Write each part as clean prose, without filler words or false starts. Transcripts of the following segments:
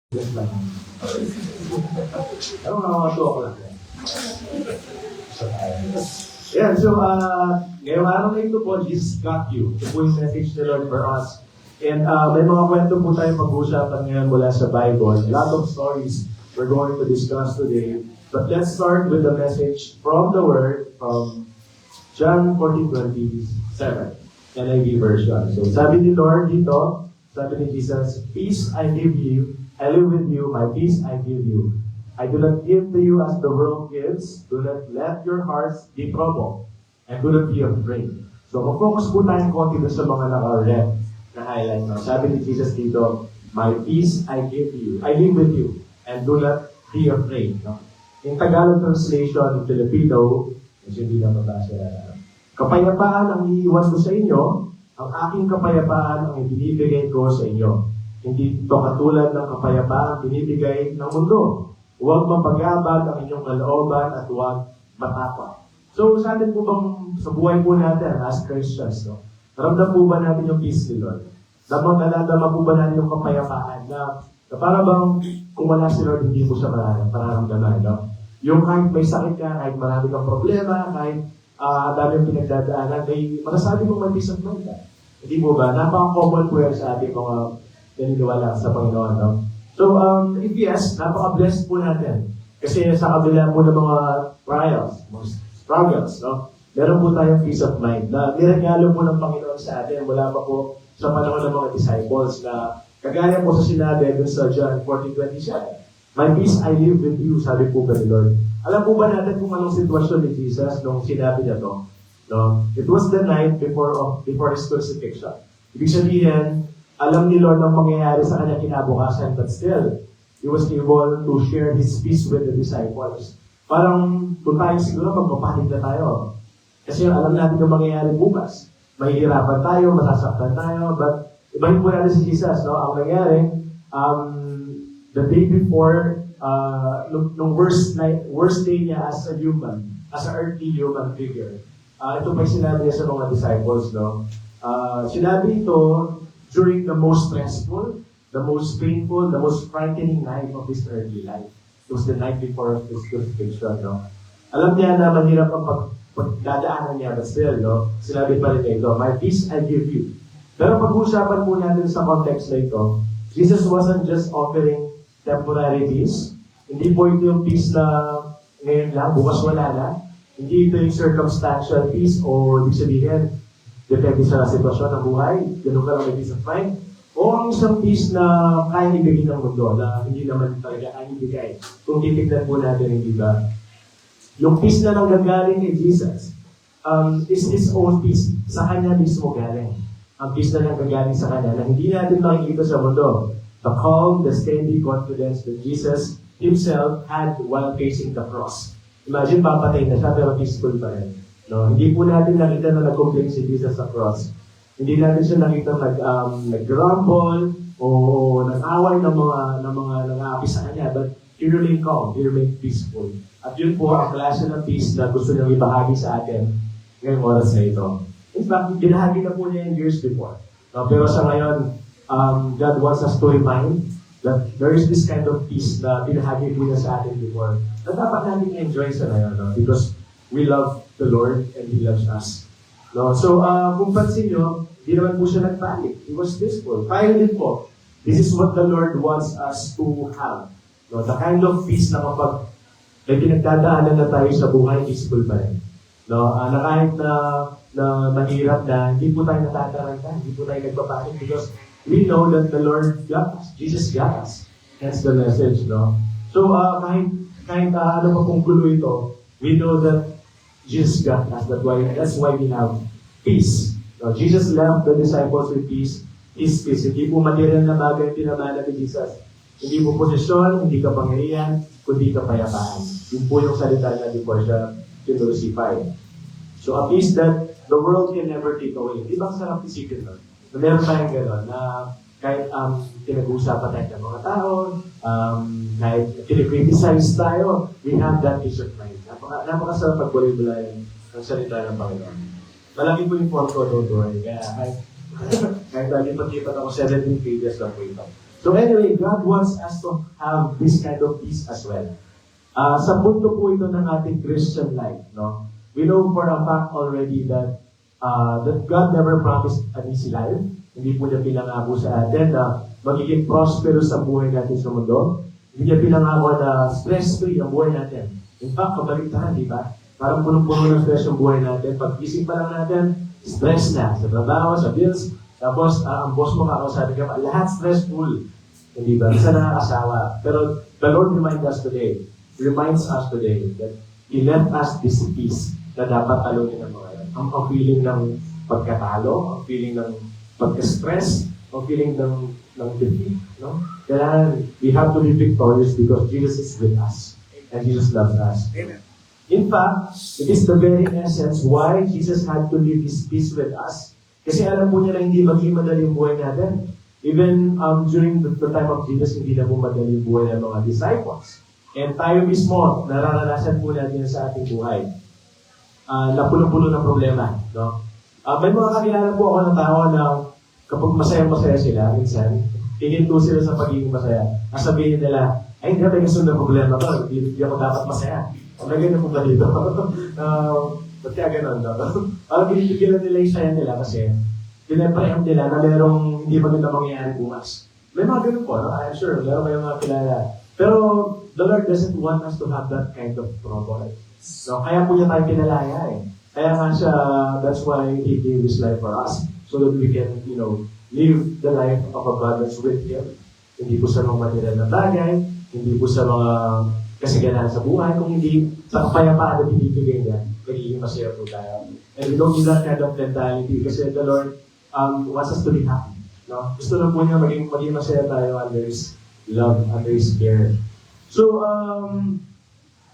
Just lang. Ano nakakatuwa ko lang. Yeah, so ngayong araw na ito po, Jesus got you. Ito po yung message ni Lord for us. And may mga kwento po tayo pag-uusapan ngayon mula sa Bible. A lot of stories we're going to discuss today. But let's start with the message from the Word, from John 14:27, NIV version. So sabi ni Lord dito, sabi ni Jesus, "Peace I give you, I live with you, my peace I give you. I do not give to you as the world gives. Do not let your hearts be troubled, and do not be afraid." So mag-focus po tayong konti sa mga naka-red na highlight. No? Sabi ni Jesus dito, "My peace I give you, I live with you, and do not be afraid." No? In Tagalog translation, in Filipino, hindi na mabasa. "Kapayapaan ang iiwan ko sa inyo, ang aking kapayapaan ang ibinibigay ko sa inyo. Hindi ito katulad ng kapayapaan binibigay ng mundo. Huwag mapagabag ang inyong kalooban at huwag matakot." So, sa atin po bang, sa buhay po natin as Christians, no? Ramdam po ba natin yung peace ni Lord? Nadama po ba natin yung kapayapaan na para bang kung wala si Lord, hindi mo siya mararamdaman, no? Yung kahit may sakit ka, kahit marami kang problema, kahit dami yung pinagdadaanan, may masasabi mong may peace of mind ka. Hindi mo ba? Napaka-common po yan sa ating mga naniniwala sa Panginoon, no? So, if yes, napaka-blessed po natin. Kasi sa kabila po ng mga trials, mga struggles, no? Meron po tayong peace of mind na niregalo po ng Panginoon sa atin mula pa po sa panahon ng mga disciples na kagaya po sa sinabi dun sa John 14:27. "My peace I live with you," sabi po ba ni Lord. Alam po ba natin kung anong sitwasyon ni Jesus nung sinabi niya to? No? It was the night before his crucifixion. Ibig sabihin, alam ni Lord ang mangyayari sa kanya kinabukasan, but still, He was able to share His peace with the disciples. Parang kung tayo siguro magpapanig na tayo. Kasi alam natin ang mangyayari bukas. Mahihirapan tayo, masasaktan tayo, but ibahin po natin si Jesus, no? Ang nangyari, the day before, nung worst day niya as a human, as an earthly human figure, ito pa sinabi niya sa mga disciples, no? Sinabi ito during the most stressful, the most painful, the most frightening night of his earthly life. It was the night before his crucifixion, no? Alam niya na mahirap ang pagdadaanan niya, but still, no? Sinabi pa rin ito, "My peace I give you." Pero pag-uusapan po natin sa context na ito, Jesus wasn't just offering temporary peace. Hindi po ito yung peace na ngayon lang, bukas wala na. Hindi ito yung circumstantial peace o ibig sabihin, depende sa sitwasyon ng buhay, ganun ka lang may peace of mind. O ang isang peace na kaya ibigay ng mundo, na hindi naman talaga kaya ibigay. Kung titignan po natin, hindi ba? Yung peace na nanggagaling kay Jesus is His own peace. Sa Kanya mismo galing. Ang peace na nanggagaling sa Kanya na hindi natin makikita sa mundo. The calm, the steady confidence that Jesus Himself had while facing the cross. Imagine, papatay na siya, pero peaceful pa rin. No? Hindi po natin nakita na nag-complain si Jesus sa cross. Hindi natin siya nakita nag-grumble o nag-away ng mga nang-aapi sa kanya. But He remained calm, He remained peaceful. At yun po ang klase ng peace na gusto niyang ibahagi sa atin ngayong oras na ito. In fact, binahagi na po niya yung years before. No? Pero sa ngayon, God wants us to remind that there is this kind of peace na binahagi po niya sa atin before. Na dapat natin enjoy sa ngayon, no? Because we love the Lord and He loves us. No? So, kung pansin nyo, di naman po siya nagpanik. He was peaceful. Kaya din po, this is what the Lord wants us to have. No? The kind of peace na kapag may pinagdadaanan na tayo sa buhay, peaceful pa rin. No? Na kahit na mahirap na, hindi po tayo natataranta, hindi po tayo nagpapanik because we know that the Lord got us. Jesus got us. That's the message, no? So, kahit ano pa pong gulo ito, we know that Jesus got us. That's why we have peace. No? Jesus left the disciples with peace. His peace. Hindi po material na bagay pinamana ni Jesus. Hindi po posisyon, hindi kapangyarihan, kundi kapayapaan. Yun po yung salita niya before siya kinucify. So, a peace that the world can never take away. Di ba ang sarap isipin nun? Na meron tayong gano'n na kahit pinag-uusapan tayo ng mga tao, kahit pinag-criticize tayo, we have that peace of mind. Napakasarap pagbulay-bulayan ng salita ng Panginoon. Malaki po yung photo doon. Kaya kahit lagi pag-ipat ako 17 pages lang po ito. So anyway, God wants us to have this kind of peace as well. Sa punto po ito ng ating Christian life, no? We know for a fact already that God never promised an easy life. Hindi po niya pinangako sa atin na magiging prosperous ang buhay natin sa mundo. Hindi niya pinangako na stress-free ang buhay natin. In fact, kabaligtaran, di ba? Parang punong-puno ng stress ang buhay natin. Pag-isip pa lang natin, stress na. Sa trabaho, sa bills. Tapos, ang boss mo kakausapin ka, lahat stressful. Hindi ba? Isa nakakasawa. Pero the Lord reminds us today that He left us this peace na dapat talunin ng mga yan. Ang feeling ng pagkatalo, ang feeling ng pagka-stress, ang feeling ng defeat. No? Kaya we have to be victorious because Jesus is with us. And Jesus loves us. Amen. In fact, it is the very essence why Jesus had to leave His peace with us. Kasi alam po niya na hindi maging madali yung buhay natin. Even during the time of Jesus, hindi na po madali yung buhay ng mga disciples. And tayo mismo, nararanasan po natin sa ating buhay. Napuno-puno ng problema. No? May mga kakilala po ako ng tao na kapag masaya-masaya sila, minsan, hihinto sila sa pagiging masaya. Sabihin nila, ay, hindi may kasunod na problema to. Hindi ako dapat masaya. May ganyan po ba dito? Ba't kaya ganun? Binibigyan nila yung saya nila kasi pinaprehend nila na merong hindi maganda mangyayari bukas. May mga ganun po, no? I'm sure, meron kayong mga kilala. Pero the Lord doesn't want us to have that kind of trouble. So, kaya po niya tayo pinalaya eh. Kaya nga siya, that's why He gave His life for us. So that we can, live the life of abundance with Him. Hindi po sa mga material na bagay, hindi po sa mga kasiganahan sa buhay, kung hindi sa kapayapaan na binibigay niya, magiging masaya po tayo. And we don't need that kind of mentality kasi the Lord wants us to be happy. No? Gusto na po niya maging masaya tayo under His love, under His care. So,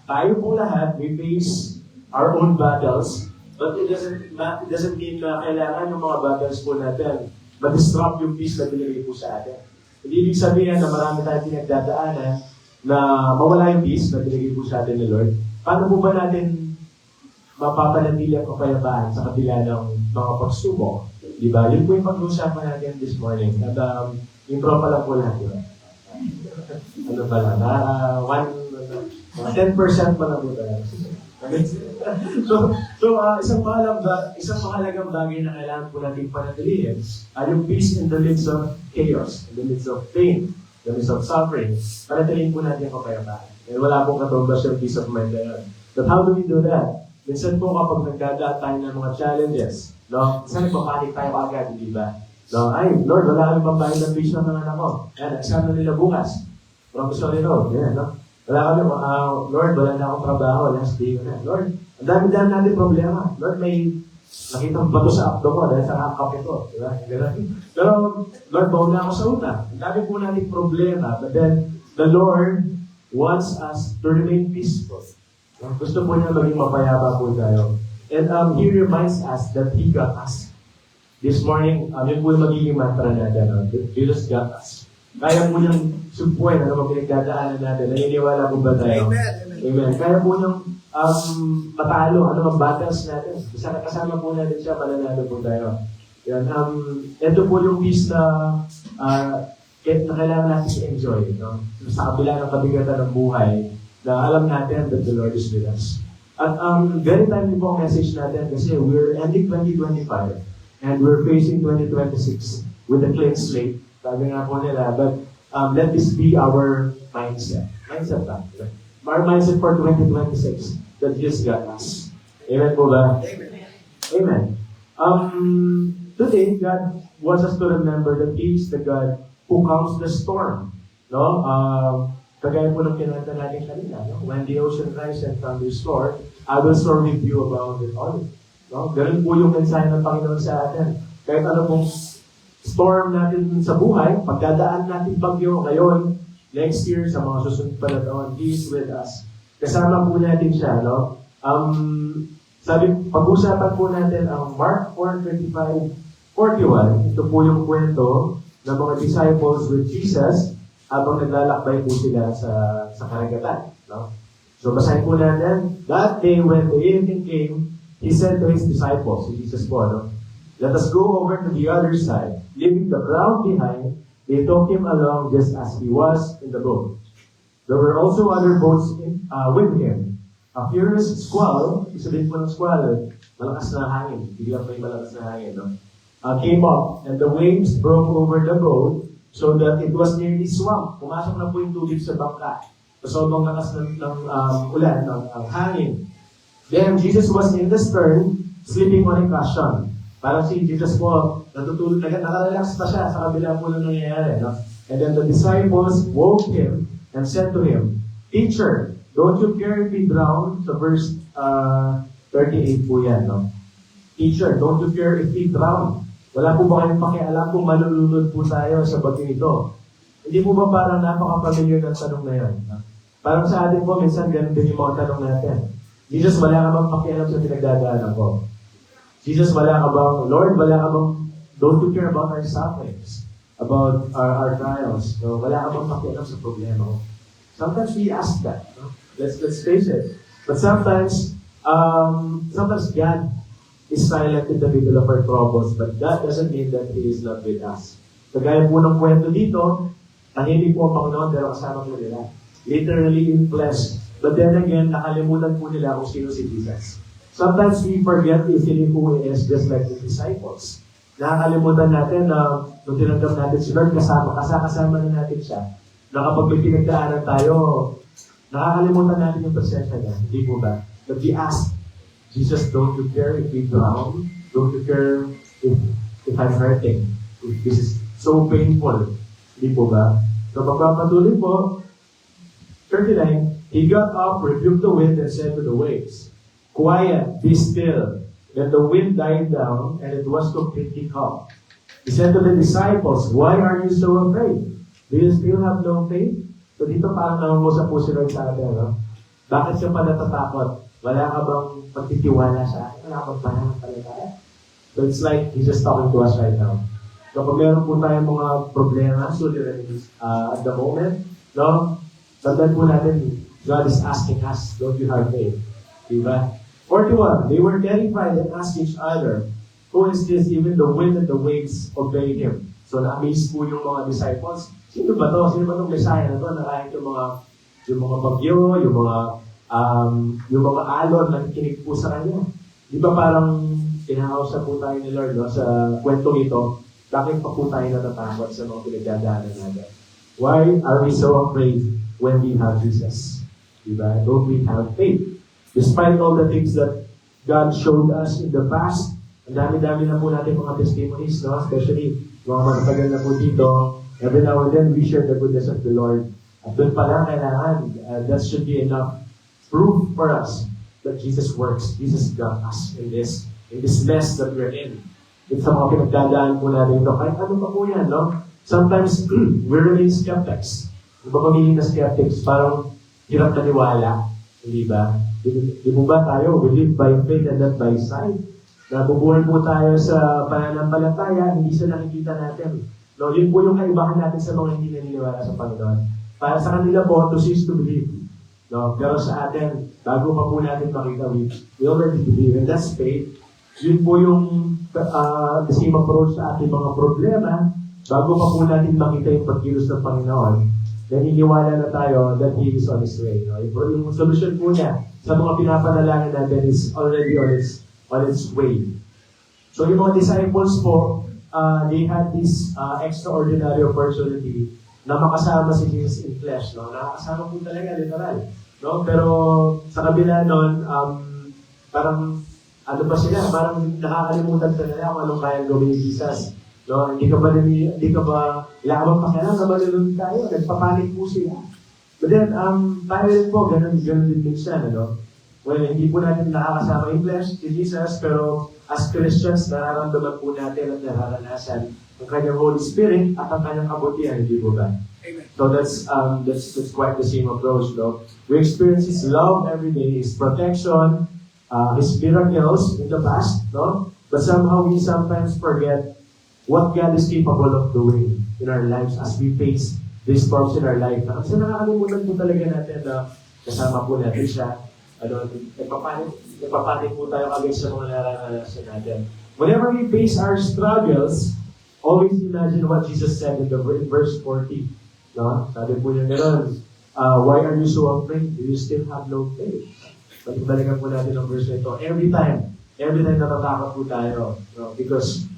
tayo po lahat, we face our own battles, but it doesn't mean na kailangan yung mga battles po natin ma-disrupt yung peace na binigay po sa atin. Hindi ibig sabihin na marami tayong pinagdadaanan na mawala yung peace na binigay po sa atin ni Lord. Paano po ba natin mapapanatili ang kapayapaan sa kabila ng mga pagsubok? Diba? Yun po yung pag-uusapan natin this morning. At intro pa lang po lahat, diba? Ano pa lang? 10% pa lang po tayo. So, isang mahalagang bagay na kailangan po natin panatilihin ay yung peace in the midst of chaos, in the midst of pain, in the midst of suffering. Panatilihin po natin yung kapayapaan. And wala pong katumbas yung peace of mind na yun. But how do we do that? Minsan po kapag nagdadaan tayo ng mga challenges, no? Minsan nagpapanik tayo agad, di ba? No? Ay, Lord, wala kami pambayad ng tuition ng anak ko. Yan, exam na nila bukas. Promissory note, yan, no? Wala kami, Lord, wala na akong trabaho, last day ko na. Lord, ang dami-dami natin problema. Lord, may nakitang bato sa abdo ko dahil sa kakap ito. Diba? Pero, Lord, bawal na ako sa utang. Ang dami po natin problema. But then, the Lord wants us to remain peaceful. Gusto po niya maging mapayapa po tayo. And He reminds us that He got us. This morning, yun po yung magiging mantra natin. Jesus got us. Kaya po niyang sumpuin ano mga pinagdadaanan natin. Naniniwala po ba tayo? Amen. Amen. Kaya po niyang matalo ano mga battles natin. Kasama po natin siya, mananalo po tayo. Yan. Ito po yung peace na kailangan natin i-enjoy. No? Sa kabila ng kabigatan ng buhay, na alam natin that the Lord is with us. At very timely po ang message natin kasi we're ending 2025 and we're facing 2026 with a clean slate. Sabi nga po nila, but let this be our mindset. Mindset lang. Right? Our mindset for 2026 that Jesus got us. Amen po ba? Amen. Amen. Today, God wants us to remember that He is the God who calms the storm. No? Kagaya po ng kinanta natin kanina, no? When the ocean rise and thunders roar, I will soar with you above it all. No? Ganun po yung mensahe ng Panginoon sa atin. Kahit ano pong storm natin sa buhay, pagdadaan natin bagyo ngayon, next year, sa mga susunod pa na taon, He is with us. Kasama po natin siya, no? Pag-usapan po natin ang Mark 4:35-41. Ito po yung kwento ng mga disciples with Jesus habang naglalakbay po sila sa karagatan. No? So basahin po natin, that day when the evening came, He said to His disciples, si Jesus po, no? Let us go over to the other side, leaving the crowd behind, They took him along just as he was in the boat. There were also other boats with him. A furious squall, isabihin po ng squall, malakas na hangin, biglang may malakas na hangin, no? Came up, and the waves broke over the boat so that it was nearly swamped. Pumasok na po yung tubig sa bangka. So, sobrang lakas ng ulan, ng hangin. Then, Jesus was in the stern, sleeping on a cushion. Parang si Jesus po, natutulog, nakarelax pa siya sa kabila po ng nangyayari. No? And then the disciples woke him and said to him, Teacher, don't you care if we drown? So verse 38 po yan. No? Teacher, don't you care if we drown? Wala po ba kayong pakialam kung malulunod po tayo sa bagyo ito? Hindi po ba parang napaka-familiar ng tanong na yan? No? Parang sa atin po, minsan ganun din yung mga tanong natin. Jesus, wala ka bang pakialam sa pinagdadaanan ko? Jesus, wala ka bang, Lord, wala ka bang, don't you care about our sufferings, about our trials? No? Wala ka bang pakialam sa problema ko? Sometimes we ask that. No? Let's face it. But sometimes God is silent in the middle of our troubles, but that doesn't mean that He is not with us. Kagaya po ng kwento dito, tahimik po ang Panginoon pero kasama po nila. Literally in flesh. But then again, nakalimutan po nila kung sino si Jesus. Sometimes we forget if who He is, just like the disciples. Nakakalimutan natin na nung tinanggap natin si Lord, kasama na natin siya. Na kapag may pinagdaanan tayo, nakakalimutan natin yung presensya niya. Hindi po ba? But we ask, Jesus, don't you care if we drown? Don't you care if I'm hurting? If this is so painful? Hindi po ba? So magpapatuloy po, 39, He got up, rebuked the wind, and said to the waves, Quiet, be still. Then the wind died down, and it was completely calm. He said to the disciples, Why are you so afraid? Do you still have no faith? So dito parang nangungusap po sila sa atin, no? Bakit siya pa natatakot? Wala ka bang pagtitiwala sa akin? Wala ka bang pananampalataya? So it's like He's just talking to us right now. Kapag meron po tayong mga problema, so at the moment, no? Tandaan po natin, God is asking us, don't you have faith? Diba? 41, they were terrified and asked each other, Who is this? Even the wind and the waves obey Him. So na-amaze po yung mga disciples. Sino ba to? Sino ba itong Messiah na to? Na kahit yung mga bagyo, yung mga alon na nakikinig po sa Kanya. Di ba parang tinakausap po tayo ni Lord, no? Sa kwentong ito, bakit pa po tayo natatakot sa mga pinagdadaanan natin? Why are we so afraid when we have Jesus? Diba? Don't we have faith? Despite all the things that God showed us in the past, ang dami-dami na po natin mga testimonies, no? Especially mga magtagal na po dito, every now and then we share the goodness of the Lord. At doon pa lang kailangan, that should be enough proof for us that Jesus works. Jesus got us in this mess that we're in. It's sa mga pinagdadaan po natin ito. Kahit ano pa po yan, no? Sometimes we remain skeptics. Iba pamilin na skeptics, parang hirap naniwala. Hindi ba? Di po ba tayo? We live by faith and not by sight. Nabubuhay po tayo sa pananampalataya, hindi sa nakikita natin. No, yun po yung kaibahan natin sa mga hindi naniniwala sa Panginoon. Para sa kanila po, to cease to believe. No, pero sa atin, bago pa po natin makita, we already believe. And that's faith. Yun po yung the same approach sa ating mga problema. Bago pa po natin makita yung pagkilos ng Panginoon, naniniwala na tayo that He is on His way. No? Yung solusyon po niya sa mga pinapanalangin natin is already on its way. So yung mga disciples po, they had this extraordinary opportunity na makasama si Jesus in flesh. No? Nakakasama po talaga, literal. No? Pero sa kabila nun, parang ano pa sila, parang nakakalimutan talaga kung anong kayang gawin ni Jesus. No, hindi ka ba labang pakialam na malulunod tayo, nagpapanik po sila. But then, tayo rin po, ganun din minsan, ano? Well, hindi po natin nakakasama yung flesh ni Jesus, pero as Christians, nararamdaman po natin at nararanasan ang kanyang Holy Spirit at ang kanyang kabutihan, hindi po ba? Amen. So that's quite the same approach, no? We experience His love every day, His protection, His miracles in the past, no? But somehow we sometimes forget what God is capable of doing in our lives as we face these storms in our life. Kasi nakakalimutan po talaga natin na kasama po natin siya. Nagpapanik po tayo kagad sa mga naranasan natin. Whenever we face our struggles, always imagine what Jesus said in verse 40. No? Sabi po niya gano'n, why are you so afraid? Do you still have no faith? Balikan po natin ang verse na ito. Every time natatakot po tayo. No? Because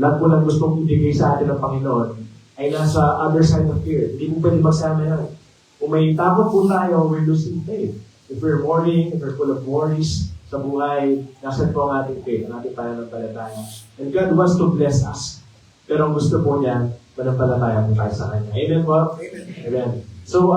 lahat po ng gustong ibigay sa atin ng Panginoon ay nasa other side of fear. Hindi po pwede magsama yan. Kung may takot po tayo, we're losing faith. If we're worrying, if we're full of worries sa buhay, nasa po ang ating faith, ang ating pananampalataya. And God wants to bless us. Pero ang gusto po niya, manampalataya po tayo sa Kanya. Amen po? Amen. So,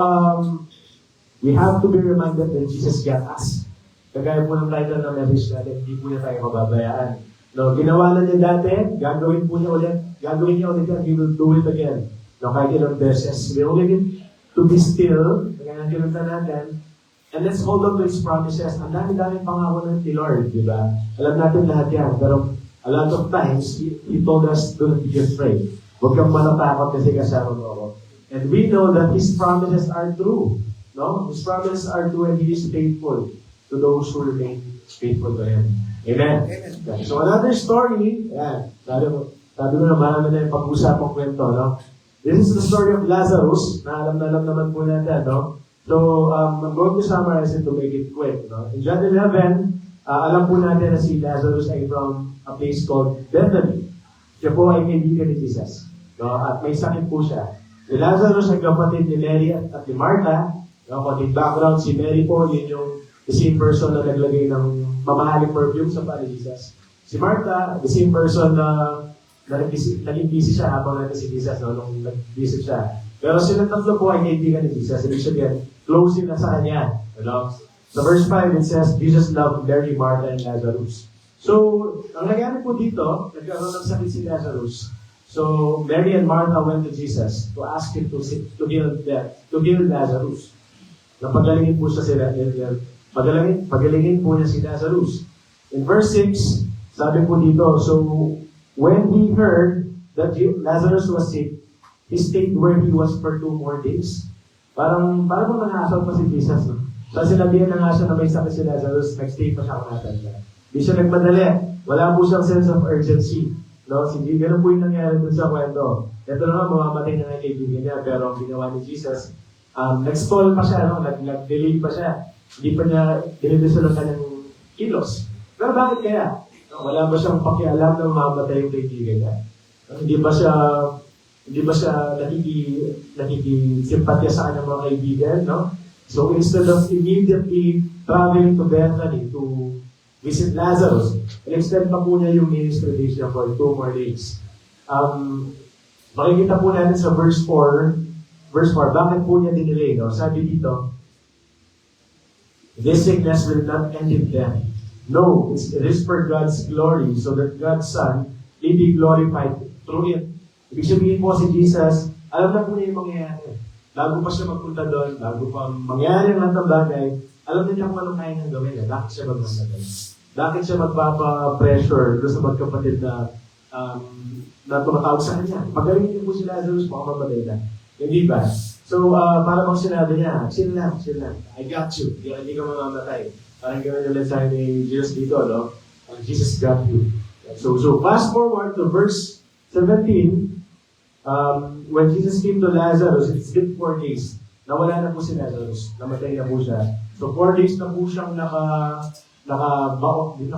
we have to be reminded that Jesus got us. Kagaya po ng title ng message natin, hindi po niya tayo mababayaan. No, ginawa na niya dati, gagawin niya ulit yan, He will do it again. No, kahit ilang beses. We only need to be still, kaya kinunta natin, and let's hold on to His promises. Ang dami-daming pangako ng Lord, di ba? Alam natin lahat yan, pero a lot of times, He told us, don't be afraid. Huwag kang matatakot kasi kasama mo ako. And we know that His promises are true. No? His promises are true and He is faithful to those who remain faithful to Him. Amen. Okay. So another story, yan. Sabi mo na marami na yung pag-usapang kwento, no? This is the story of Lazarus, na alam naman po natin, no? So, I'm going to summarize it to make it quick, no? In John 11, alam po natin na si Lazarus ay from a place called Bethany. Siya po ay kaibigan ni Jesus. No? At may sakit po siya. Si Lazarus ay kapatid ni Mary at ni Martha. No? Konting background, si Mary po, yun yung the same person na naglagay ng mamahaling perfume sa paa ni Jesus. Si Martha, the same person na naging busy siya habang natin si Jesus, no? Nung nag-visit siya. Pero silang tatlo po ay kaibigan ni Jesus. Ibig sabihin, close sila sa kanya. Ano? Sa verse 5, it says, Jesus loved Mary, Martha, and Lazarus. So, ang nangyari po dito, nagkaroon ng sakit si Lazarus. So, Mary and Martha went to Jesus to ask Him to heal Lazarus. Napagalingin po siya pagalingin po niya si Lazarus. In verse 6, sabi po dito, so, when he heard that Lazarus was sick, he stayed where he was for 2 more days. Parang nangasal pa si Jesus, no? So, sinabihan na nga siya na may sakit si Lazarus, nag-stay pa siya kumatan siya. Hindi siya nagmadali. Wala po siyang sense of urgency. No? Sige, ganun po yung nangyari dun sa kwento. Ito na nga, mamamatay na nga kaibigan niya, pero ang ginawa ni Jesus, nag-stall pa siya, no? Nag-delay pa siya. Hindi pa niya dinidisol ang kanyang kilos. Pero bakit kaya? Wala ba siyang pakialam na mamamatay yung kaibigan niya? Hindi ba siya nakikisimpatya sa kanyang mga kaibigan, no? So instead of immediately traveling to Bethany to visit Lazarus, instead pa po niya yung ministry days niya for 2 more days. Makikita po natin sa verse 4, bakit po niya dinelay, no? Sabi dito, this sickness will not end in death. No, it is for God's glory, so that God's Son may be glorified through it. Ibig sabihin po si Jesus, alam na po niya yung mangyayari. Bago pa siya magpunta doon, bago pa mangyayari ang lahat ng bagay, alam na niya kung anong kaya niyang gawin. Bakit siya magmamatay? Bakit siya magpapa-pressure doon sa magkapatid na tumatawag sa kanya? Pagaling niyo po si Lazarus, baka mamatay na. Hindi ba? So, para bang sinabi niya, chill lang. I got you. Hindi ka mamamatay. Parang gano'n yung mensahe ni Jesus dito, no? Jesus got you. So fast forward to verse 17, when Jesus came to Lazarus, it's been 4 days. Nawala na po si Lazarus. Namatay na po siya. So 4 days na po siyang nakatago dun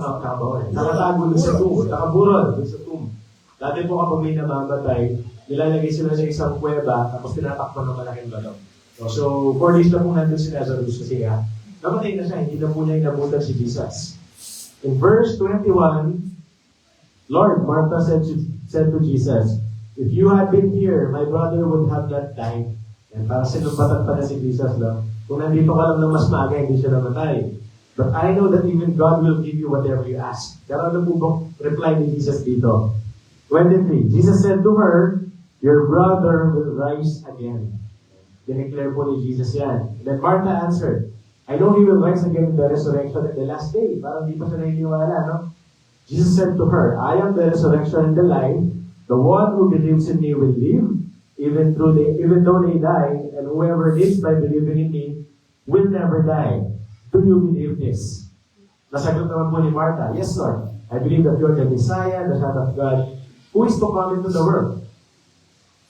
sa tomb. Nakaburol dun sa tomb. Dati po kapag may namamatay, nilalagay sila sa isang kuweba, tapos tinatakpan ng malaking balon. So 4 days na po nandun si Lazarus kasi namatay na siya, hindi na po niya inabutan si Jesus. In verse 21, Lord, Martha said to Jesus, if you had been here, my brother would have not died. And para sinumpatan pa na si Jesus, no? Kung nandito ka lang ng mas maaga, hindi siya namatay. But I know that even God will give you whatever you ask. Pero ano po bang reply ni Jesus dito? 23, Jesus said to her, your brother will rise again. Dineclare po ni Jesus yan. And then Martha answered, I know he will rise again in the resurrection at the last day. Parang di pa siya naniniwala, no? Jesus said to her, I am the resurrection and the life. The one who believes in me will live, even though they die, and whoever lives by believing in me will never die. Do you believe this? Nasagot naman po ni Martha, yes, Lord. I believe that you are the Messiah, the Son of God, who is to come into the world.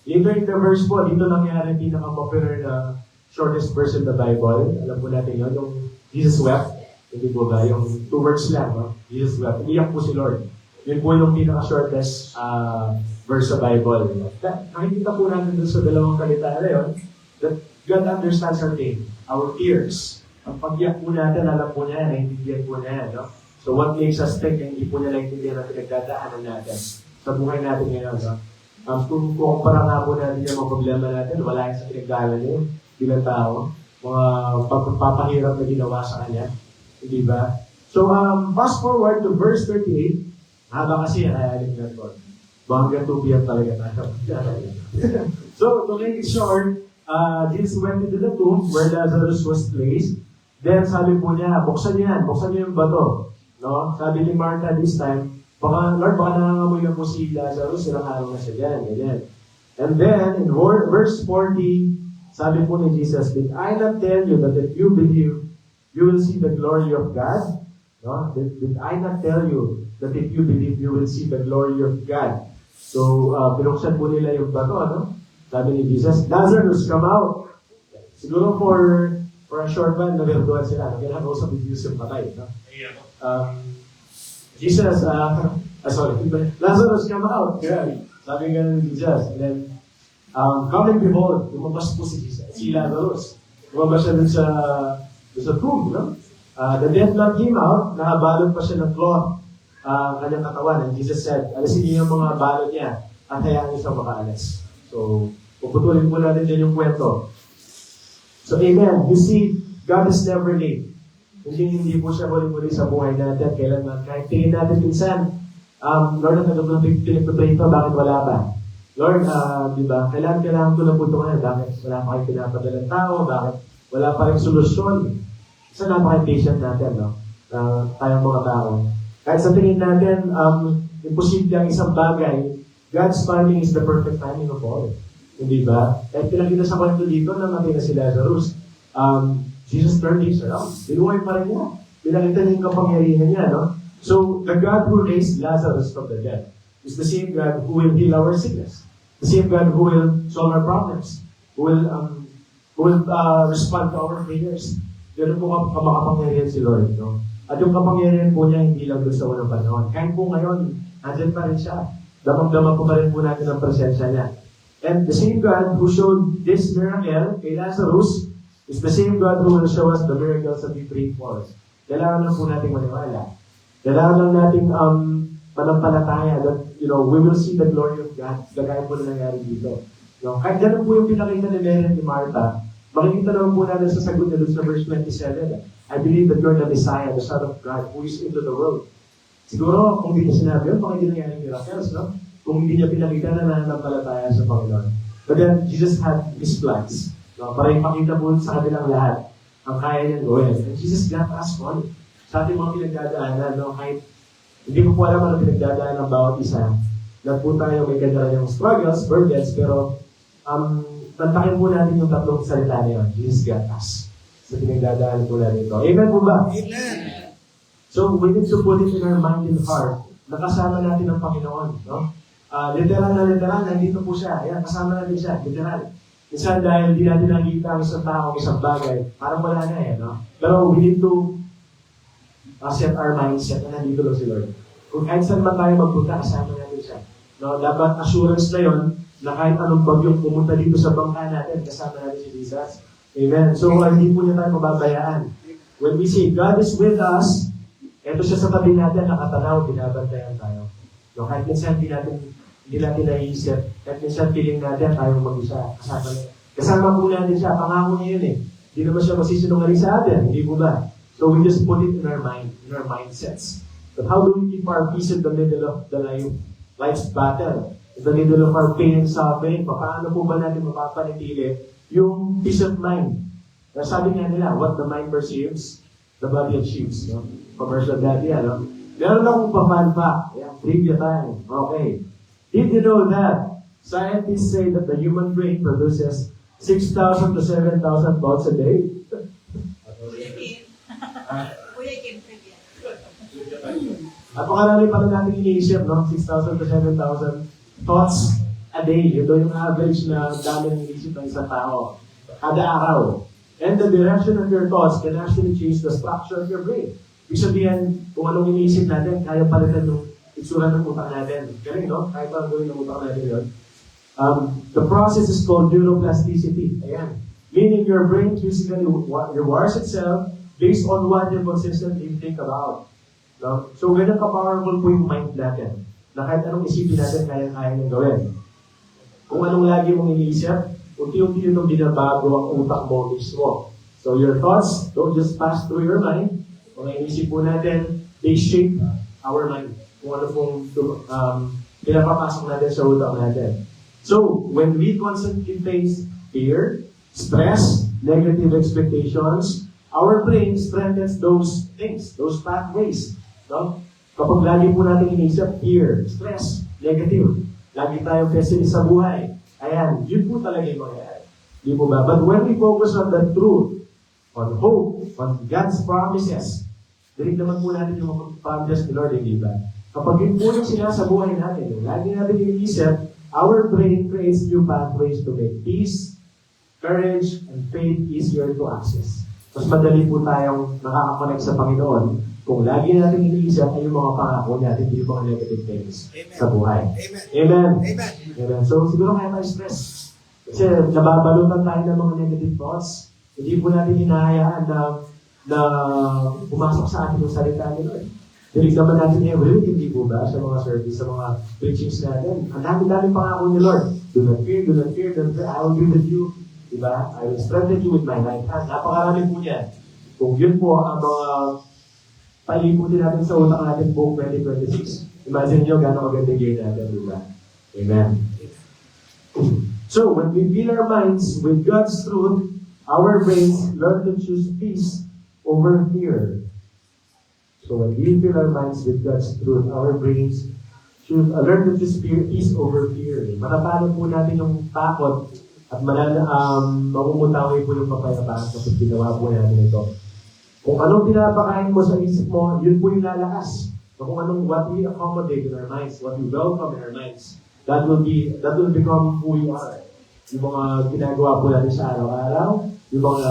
Later in the verse po, dito nangyari pinaka-popular na shortest verse in the Bible. Alam po natin yun, yung Jesus wept. Hindi po ba? Yung 2 words lang, no? Jesus wept. Umiyak po si Lord. Yun po yung pinaka-shortest verse sa Bible. Nakikita po natin dun sa dalawang kalita na yun, that God understands our pain, our tears. Ang pag-iyak po natin, alam po niya, naiintindihan po niya, no? So what makes us think, hindi po niya naiintindihan na pinagdadaanan natin sa buhay natin ngayon, no? Kung kumpara nga po natin yung mga problema natin, wala yung sa pinagdaanan niyo, bilang tao, mga pagpapahirap na ginawa sa kanya, hindi ba? So, fast forward to verse 38, haba kasi, kaya alim na po. Hanggang 2 p.m. talaga tayo. So, to make it short, Jesus went into the tomb where Lazarus was placed. Then, sabi po niya, buksan niyo yung bato. No? Sabi ni Martha this time, Lord, baka nangangamoy na po si Lazarus, ilang araw na siya dyan, ganyan. And then, in verse 40, sabi po ni Jesus, did I not tell you that if you believe, you will see the glory of God? No? Did I not tell you that if you believe, you will see the glory of God? So, binuksan po nila yung bato, ano? Sabi ni Jesus, Lazarus, come out. Siguro for a short while, naberduan sila. Kailangan ko sa Jesus yung patay. No? Jesus, Lazarus, come out. Yeah. Sabi nga ni Jesus. And then, come and behold, lumabas po si Jesus, si Lazarus. Lumabas siya dun sa tomb, no? The dead man came out, nakabalot pa siya ng cloth, kanyang katawan. And Jesus said, alisin niyo yung mga balot niya at hayaan niyo siya makaalis. So, puputulin po natin din yung kwento. So, amen. You see, God is never late. Hindi po siya muli-muli sa buhay natin. Kailangan, kahit tingin natin minsan, Lord, ang pinagpapray ito, bakit wala pa? Lord, di ba, kailangan ko na po ito ngayon. Bakit wala pa kayo pinapadalang tao? Bakit wala pa rin solusyon? Isa napaka-patient natin, no? Tayong mga tao. Kahit sa tingin natin, imposible ang isang bagay, God's timing is the perfect timing of all. Hindi ba? Kahit pinakita sa kwento dito, namatay na si Lazarus. Jesus turned things around. Binuhay pa rin niya. Pinakita niya yung kapangyarihan niya, no? So, the God who raised Lazarus from the dead is the same God who will heal our sickness. The same God who will solve our problems. Who will respond to our prayers. Ganun po makapangyarihan si Lord, no? At yung kapangyarihan po niya hindi lang doon sa unang panahon. Kahit po ngayon, andyan pa rin siya. Damang-dama po pa rin po natin ang presensya niya. And the same God who showed this miracle kay Lazarus is the same God who will show us the miracles that we pray for. Kailangan lang po natin maniwala. Kailangan lang natin manampalataya that, we will see the glory of God. Gagaya po na nangyari dito. Kahit ganun po yung pinakita ni Mary at ni Martha, makikita naman po natin sa sagot niya doon sa verse 27. I believe that you're the Messiah, the Son of God, who is into the world. Siguro, kung hindi niya sinabi yun, baka hindi nangyari miracles, no? Kung hindi niya pinakita na nananampalataya sa Panginoon. But then, Jesus had His plans. No? Para ipakita po sa kanilang lahat ang kaya niyang gawin. And Jesus got us one. Sa ating mga pinagdadaanan, no? Kahit hindi ko po alam ang pinagdadaanan ng bawat isa. Lahat po tayo may kanya-kanyang struggles, burdens, pero tantakin po natin yung tatlong salita na yun. Jesus got us. Sa pinagdadaanan po natin ito. Amen po ba? Amen. So, we need to put it in our mind and heart. Nakasama natin ang Panginoon. No? Literal, nandito po siya. Ayan, kasama natin siya. Literal. Minsan dahil di natin nakikita ang isang tao, isang bagay, parang wala na no? Pero we need to set our mindset na nandito lang si Lord. Kung kahit saan man tayo magpunta, kasama natin siya. No? Dapat assurance na yun na kahit anong bagyong pumunta dito sa bangka natin, kasama natin si Jesus. Amen. So, hindi po niya tayo mababayaan. When we say, God is with us, eto siya sa tabi natin, nakatanaw, binabantayan tayo. No? Kahit minsan hindi natin naiisip, kahit minsan feeling natin tayong mag-isa, kasama po natin siya, pangako niya yun Hindi naman siya masisinungaling sa atin, hindi po ba? So we just put it in our mind, in our mindsets. But how do we keep our peace in the middle of the life's battle? In the middle of our pain and suffering, paano po ba natin mapapanitili yung peace of mind? Sabi nga nila, what the mind perceives, the body achieves. No? Commercial dati, ano? Meron akong pa-fun fact. Ayan, trivia time. Okay. Did you know that scientists say that the human brain produces 6,000 to 7,000 thoughts a day? Kuya Kim, trivia. Napakarami pa rin natin iniisip, no? 6,000 to 7,000 thoughts a day. Ito yung average na dami ng isip ng isang tao. Kada araw. And the direction of your thoughts can actually change the structure of your brain. Ibig sabihin, kung anong iniisip natin, kaya palitan yung itsura ng utak natin. Galing, no? Kaya parang gawin ng utak natin yun. The process is called neuroplasticity. Ayan. Meaning your brain physically rewires itself based on what you consistently think about. No? So, ganun ka-powerful po yung mind natin. Na kahit anong isipin natin, kaya niyang gawin. Kung anong lagi mong iniisip, unti-unti yun ang binabago ang utak mo mismo. So, your thoughts don't just pass through your mind. Mga inisip po natin, they shape our mind. Kung ano pong pinapapasok natin sa utak natin. So, when we constantly face fear, stress, negative expectations, our brain strengthens those things, those pathways. No? Kapag lagi po natin inisip, fear, stress, negative, lagi tayong pessimist sa buhay, ayan, yun po talaga yung mangyayari. Di po ba? But when we focus on the truth, on hope, on God's promises, dinig naman po natin yung promises ni Lord, di ba? Kapag yun po yung sila sa buhay natin, yung lagi natin iniisip, our brain creates new pathways to make peace, courage, and faith easier to access. Mas madali po tayong nakakakonect sa Panginoon kung lagi natin iniisip ay yung mga pangako natin, yung mga negative things sa buhay. Amen. Amen. So, siguro kaya tayo stress. Kasi nababalutan tayo ng mga negative thoughts. Hindi po natin hinahayaan na pumasok sa atin yung salita ni Lord. Dinig naman natin every week, hindi po ba, sa mga service, sa mga preachings natin. Ang dami-dami pangako ni Lord. Do not fear, do not fear, do not fear. I will be with you. Diba? I will strengthen you with my right hand. Napakarami po niyan. Kung yun po ang mga paliputin natin sa utak natin buong 2026. Imagine nyo gano'ng maganda gain natin, diba? Amen. So, when we fill our minds with God's truth, our brains learn to choose peace over fear. So, when we fill our minds with God's truth, our brains learn to choose peace over fear. Matapalo po natin yung takot at mamumutawi po yung kapayapaan kapag ginawa po natin ito. Kung anong pinapakain mo sa isip mo, yun po yung lalakas. So kung anong what we accommodate in our minds, what we welcome in our minds, that will become who you are. Yung mga ginagawa po natin sa araw-araw, yung mga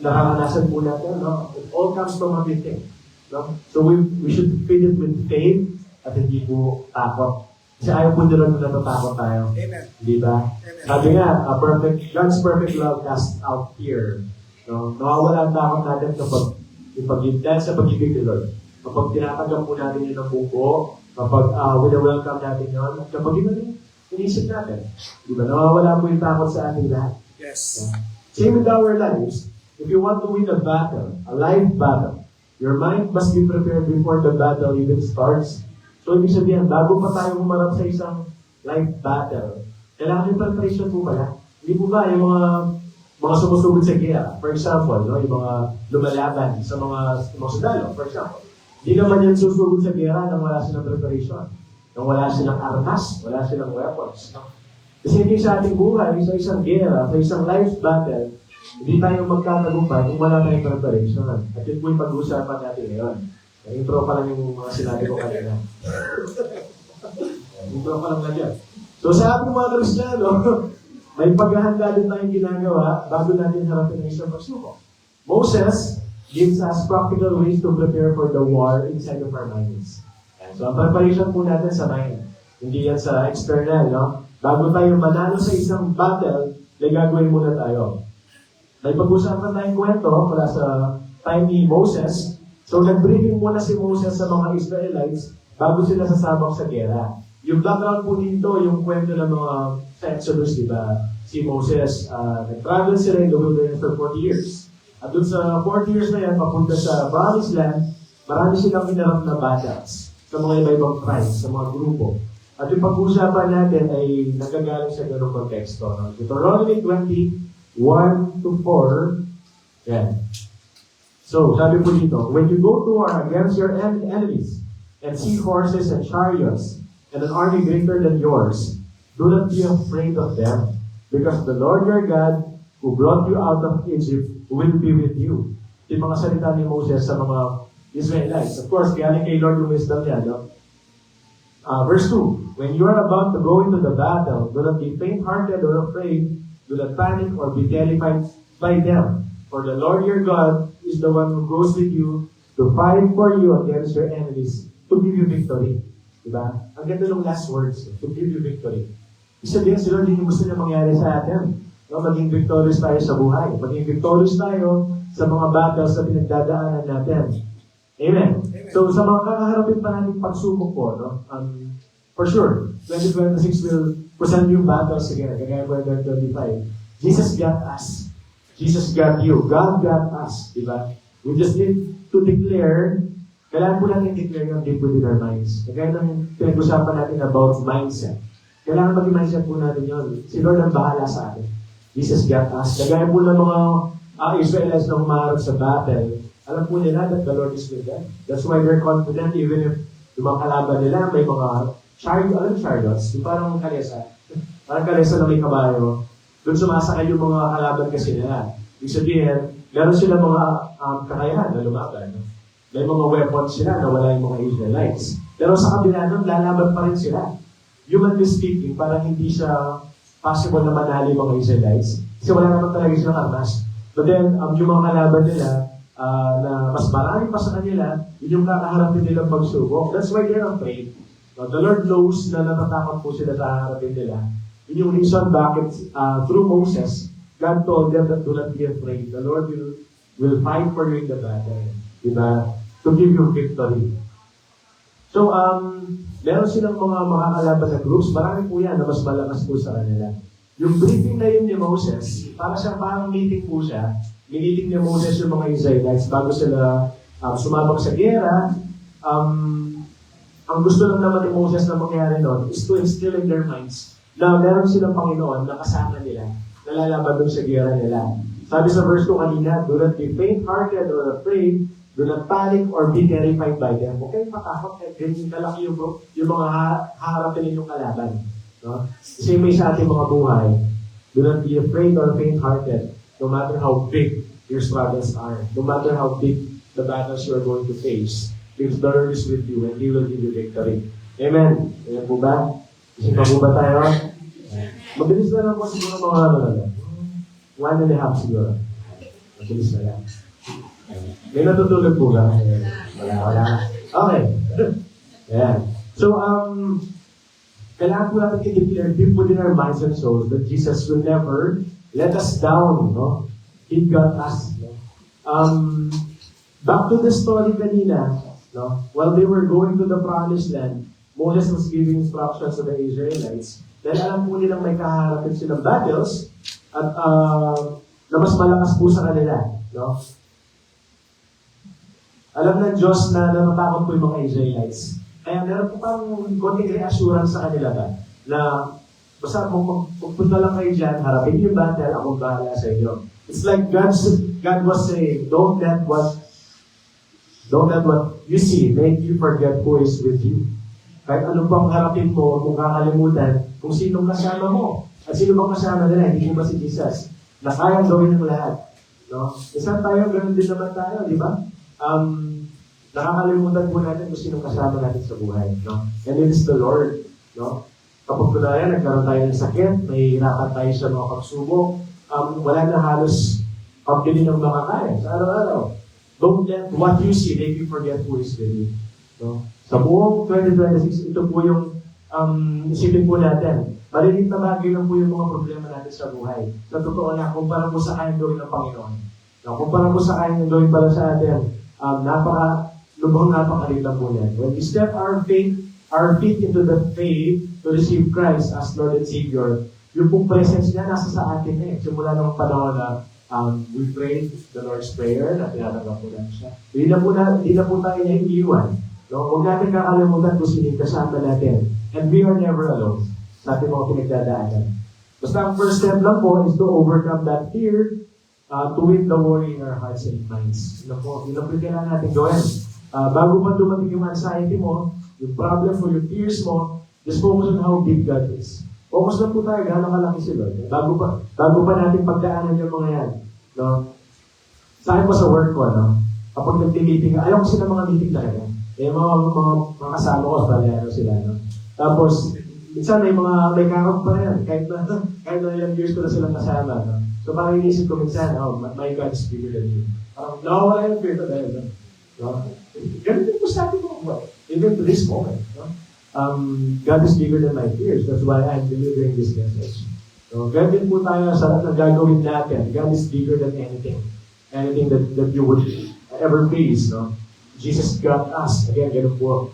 nararanasan po natin, no? It all comes from everything. No? So we should feed it with faith at hindi po takot. Kasi ayaw po nila natatakot tayo. Amen. Di ba? Sabi nga, God's perfect love casts out fear. No? Nawawala ang takot natin kapag dahil sa pag-ibig ni Lord. Kapag tinatanggap po natin yun ng buko, kapag welcome natin yun, at kapag yun inisip natin. Diba? Nawawala po yung takot sa ating lahat. Yes. Yeah. Same with our lives. If you want to win a battle, a life battle, your mind must be prepared before the battle even starts. So, ibig sabihin, bago pa tayo humarap sa isang life battle, kailangan yung preparation po pala. Hindi po ba yung mga sumusugod sa gera, for example, no, yung mga lumalaban sa mga sundalo, for example. Hindi naman yan susugod sa gera nang wala silang preparation, nang wala silang armas, wala silang weapons. No? Kasi hindi sa ating buhay, sa isang gera, sa isang life battle, hindi tayo magtatagumpay kung wala tayong preparation. At yun po yung pag-uusapan natin ngayon. Intro pa lang yung mga sinabi ko kanina. Intro pa lang yan. So sa ating mga Kristiyano, may paghahanda din tayong ginagawa bago natin harapin ang isang pagsubok. Moses gives us practical ways to prepare for the war inside of our minds. So ang preparation po natin sa mind. Hindi yan sa external, no? Bago tayo manalo sa isang battle, may gagawin muna tayo. May pag-usapan tayong kwento mula sa time ni Moses. So, nag-briefing muna si Moses sa mga Israelites bago sila sasabak sa gera. Yung background po dito, yung kwento ng mga sa Exodus, di ba? Si Moses, nag-travel sila in the wilderness for 40 years. At dun sa 40 years na yan, papunta sa Promised Land, marami silang hinarap na battles sa mga iba-ibang tribes, sa mga grupo. At yung pag-uusapan natin ay nagagaling sa ganung konteksto. No? Deuteronomy 20:1-4. Yan. So, sabi po dito, when you go to war against your enemies and see horses and chariots and an army greater than yours, do not be afraid of them, because the Lord your God, who brought you out of Egypt, will be with you. Yung mga salita ni Moses sa mga Israelites. Of course, galing kay Lord yung wisdom niya, no? Verse 2, when you are about to go into the battle, do not be faint-hearted or afraid, do not panic or be terrified by them. For the Lord your God is the one who goes with you to fight for you against your enemies, to give you victory. Diba? Ang ganda ng last words, to give you victory. Isa din, si Lord, hindi gusto niya mangyari sa atin. No, maging victorious tayo sa buhay. Maging victorious tayo sa mga battles na pinagdadaanan natin. Amen. So, sa mga kakaharapin pa natin pagsubok po, no? For sure, 2026 will present new battles again, kagaya po 2025. Jesus got us. Jesus got you. God got us. Diba? We just need to declare, kailangan po natin declare yung deep within our minds. Kagaya ng pinag-usapan natin about mindset. Kailangan maging mindset po natin yun. Si Lord ang bahala sa atin. Jesus got us. Kagaya po ng mga Israelites na humarap sa battle, alam po nila that the Lord is with them. That's why they're confident even if yung mga kalaban nila may mga chariots, yung parang kalesa. Parang kalesa na may kabayo. Doon sumasakay yung mga kalaban kasi nila. Ibig sabihin, meron sila mga kakayahan na lumaban. No? May mga weapons sila na wala yung mga Israelites. Pero sa kabila nun, lalaban pa rin sila. Humanly speaking, parang hindi siya possible na manali mga Israelites. Kasi wala naman talaga silang armas. But then, yung mga kalaban nila, na mas marami pa sa kanila, yun yung kakaharapin nilang pagsubok. That's why they're afraid. The Lord knows na natatakot po sila sa harapin nila. Yun yung reason bakit through Moses, God told them that do not be afraid. The Lord will fight for you in the battle. Diba? To give you victory. So, meron silang mga makakalaban na groups. Marami po yan na mas malakas po sa kanila. Yung briefing na yun ni Moses, para siyang parang meeting po siya. Miniting ni Moses yung mga Israelites bago sila sumabak sa gera. Ang gusto lang naman ni Moses na mangyari noon is to instill in their minds na meron silang Panginoon na kasama nila, nalalaban doon sa gera nila. Sabi sa verse 2 kanina, do not be faint-hearted or afraid, do not panic or be terrified by them. Huwag kayong matakot kahit ganyan kalaki yung mga haharapin ninyong kalaban. No? Kasi may sa ating mga buhay, do not be afraid or faint-hearted, no matter how big your struggles are, no matter how big the battles you are going to face, because the Lord is with you and He will give you victory. Amen. Amen po ba? Kasi pa po ba tayo? Mabilis na lang po siguro mga 1.5 siguro. Mabilis na lang. May natutulog po ba? Wala. Okay. Yeah. So, kailangan po natin i-declare deep within our minds and souls that Jesus will never let us down, no? He got us. No? Back to the story kanina, no? While they were going to the promised land, Moses was giving instructions to the Israelites. Dahil alam po nilang may kaharapin silang battles at na mas malakas po sa kanila, no? Alam ng Diyos na natatakot po yung mga Israelites. Kaya meron po parang konting reassurance sa kanila ba na basta kung pupunta lang kayo dyan, harapin yung battle, akong bahala sa inyo. It's like God was saying, don't let what you see make you forget who is with you. Kahit ano pang harapin mo, kung kakalimutan, kung sinong kasama mo. At sino bang kasama nila, hindi mo ba si Jesus? Na kayang gawin ng lahat. No? Isang tayo, ganun din naman tayo, di ba? Nakakalimutan po natin kung sinong kasama natin sa buhay. No? And it is the Lord. No? Kapag kunwari, nagkaroon tayo ng sakit, may hirapan tayo sa mga pagsubok, wala na halos pagpili ng makakaya sa araw-araw. Don't let what you see make you forget who is with you. No? Sa buong 2026, ito po yung isipin po natin. Maliliit na bagay lang po yung mga problema natin sa buhay. Sa totoo na, kumpara mo sa kayang gawin ng Panginoon. No? Kumpara mo sa kayang gawin pala sa atin, lubhang napakaliit lang po yan. When we step our feet into the faith to receive Christ as Lord and Savior, yung pong presence niya nasa sa atin eh. Simula ng panahon na we prayed the Lord's Prayer na tinatanggap po natin siya. Hindi na po tayo niya iiwan. No? Huwag natin kakalimutan kung sino kasama natin. And we are never alone sa ating mga pinagdadaanan. Basta ang first step lang po is to overcome that fear, to win the war in our hearts and minds. Yun po yung kailangan natin gawin. Bago pa dumating yung anxiety mo, yung problem mo, yung fears mo, just focus on how big God is. Focus lang po tayo, gano'ng kalaki si Lord. Bago pa natin pagdaanan yung mga yan. No? Sa akin po sa work ko, no? Kapag nag-meeting, ayaw ko sila mga meeting talaga. Mga kasama ko, balayano sila. No? Tapos, minsan may kakap pa yan, kahit na ilang years ko na silang kasama. No? So parang inisip ko minsan, my God is bigger than you. Parang nawawala yung fear ko dahil, no? Ganun din po sa atin mo, even to this moment. No? God is bigger than my fears. That's why I'm delivering this message. So, ganun din po tayo sa nagagawin natin. God is bigger than anything. Anything that you would ever face. No? Jesus got us. Again, ganun po.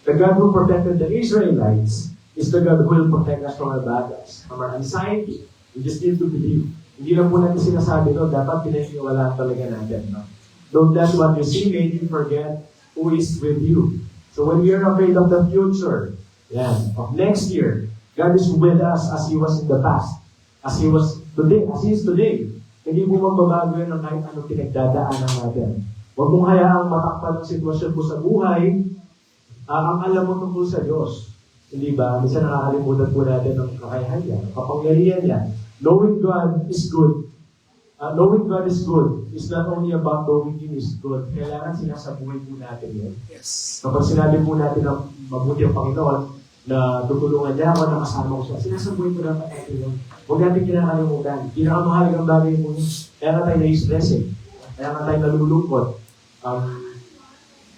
The God who protected the Israelites is the God who will protect us from our battles, from our anxiety. We just need to believe. Hindi lang po natin sinasabi, no? Dapat pinaniwalaan talaga natin. No? Don't let what you see make you forget who is with you. So when we are afraid of the future, of next year, God is with us as He was in the past. As He is today. Hindi po magbabago yan ng kahit anong pinagdadaanan natin. Huwag mong hayaang matakpan ng sitwasyon mo sa buhay, ang alam mo tungkol sa Diyos. Hindi ba? Minsan nakakalimutan po natin ng kakayahan niya, kapangyarihan niya. Knowing God is good. Knowing God is good is not only about knowing Him is good. Kailangan sinasabuhay po natin yun. Yes. Kapag sinabi po natin na mabuti ang Panginoon, na tutulungan niya ako, na kasama ko siya, sinasabuhay po natin yun. Huwag natin kinakalimutan. Pinakamahalagang bagay po yun. Kaya nga tayo na-stress eh. Kaya nga tayo nalulungkot.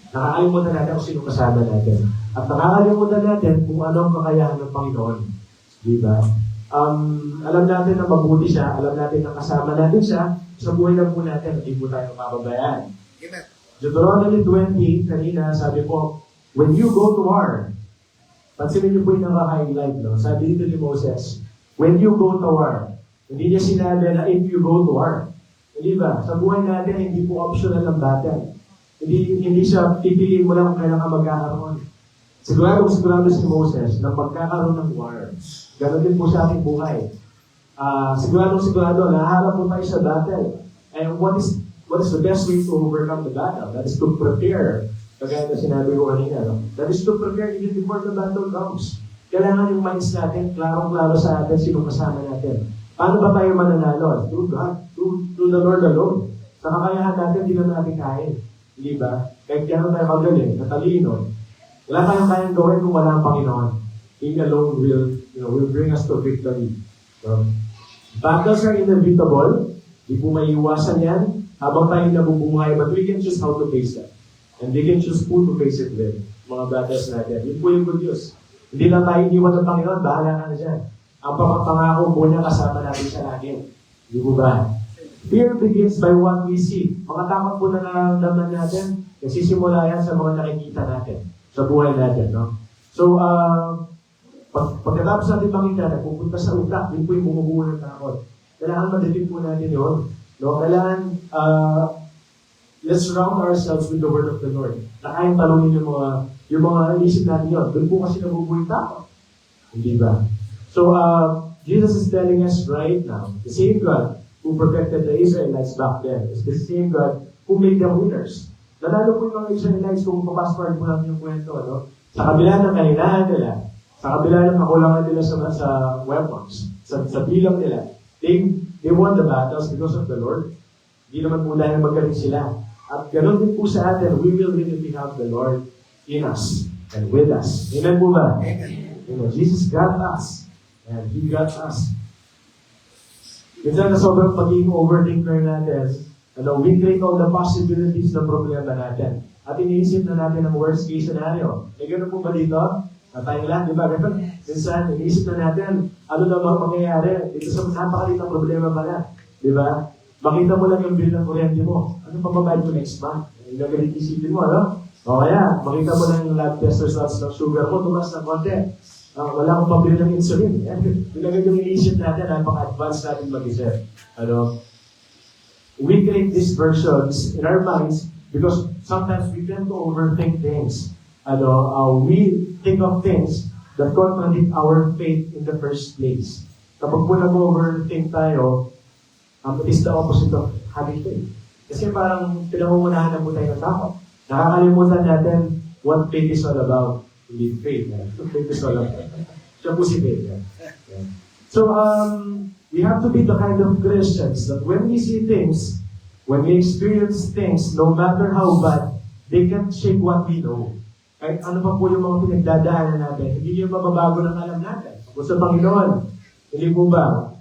Nakakalimutan natin kung sino kasama natin. At nakakalimutan natin kung ano ang kakayahan ng Panginoon. Di ba? Alam natin na mabuti siya, alam natin na kasama natin siya, sa buhay lang po natin, hindi po tayo mapabayaan. Amen. Deuteronomy 20, kanina, sabi po, when you go to war, pansinin niyo po yung nakaka-highlight, no? Sabi dito ni Moses, when you go to war, hindi niya sinabi na if you go to war. Hindi ba? Sa buhay natin, hindi po optional ang battle. Hindi siya pipiliin mo lang kung kailan ka magkakaroon. Sigurado si Moses na magkakaroon ng war. Ganon din po sa ating buhay. Sigurado, nahaharap po tayo sa battle. And what is the best way to overcome the battle? That is to prepare. Kagaya na sinabi ko kanina, no? That is to prepare even before the battle comes. Kailangan yung minds natin, klarong-klaro sa atin, sino kasama natin. Paano ba tayo mananalo? Through God, through the Lord alone. Sa kakayahan natin, hindi na natin kain. Hindi ba? Kahit gano'n tayo magaling, natalino. Wala tayong kayang gawin kung wala ang Panginoon. He alone will bring us to victory. So, battles are inevitable. Di po may iwasan yan habang tayo nabubuhay. But we can choose how to face them. And we can choose who to face it with. Mga battles natin. Yun po yung good news. Hindi lang tayo iniwan ng Panginoon, bahala ka na dyan. Ang pangako po niya kasama natin siya lagi. Di po ba? Fear begins by what we see. Mga takot po na nararamdaman natin, nagsisimula yan sa mga nakikita natin sa buhay natin. No? So, pagkatapos natin makita, nagpupunta sa utak, yun po yung bumubuo ng takot. Kailangan madetect po natin yun. No? Kailangan, let's surround ourselves with the word of the Lord. Na kayang talunin yung mga isip natin yun. Doon po kasi nabubuo yung takot. Hindi ba? So, Jesus is telling us right now, the same God who protected the Israelites back then is the same God who made them winners. Nanalo po yung mga Israelites kung papasword po namin yung kwento, no? Sa kabila ng kaninahan nila, sa kabila ng kakulangan nila sa weapons, sa bilang nila, they won the battles because of the Lord. Hindi naman po dahil magaling sila. At ganoon din po sa atin, we will really have the Lord in us and with us. Amen po ba? Amen. Jesus got us. And He got us. Minsan na sobrang pagiging overthinker natin, we create all the possibilities ng problema natin. At iniisip na natin ang worst case scenario. Gano'n po ba dito? Tayong lahat, di ba? Minsan, iniisip na natin, ano na ba mangyayari? Dito sa napakalitang problema pala. Di ba? Makita mo lang yung bill ng kuryente mo. Ano pa babayad mo next month? Yung gagalit isipin mo, ano? O kaya, makita mo lang yung lab test results ng sugar mo, tumas na konti. Wala akong pabili ng insulin. Yung agad yung iniisip natin, napaka-advance natin mag-isip. We create these versions in our minds because sometimes we tend to overthink things. We think of things that contradict our faith in the first place. Kapag po nag-overthink tayo, it is the opposite of having faith. Kasi parang pinangungunahan na po tayo ng takot. Nakakalimutan natin what faith is all about. Hindi faith. Faith is all about. Siya po si faith. So, we have to be the kind of Christians that when we see things, when we experience things, no matter how bad, they can't shake what we know. Kahit ano pa po yung mga pinagdadaanan natin, hindi yung mababago ng alam natin. Kung sa Panginoon, hindi po ba?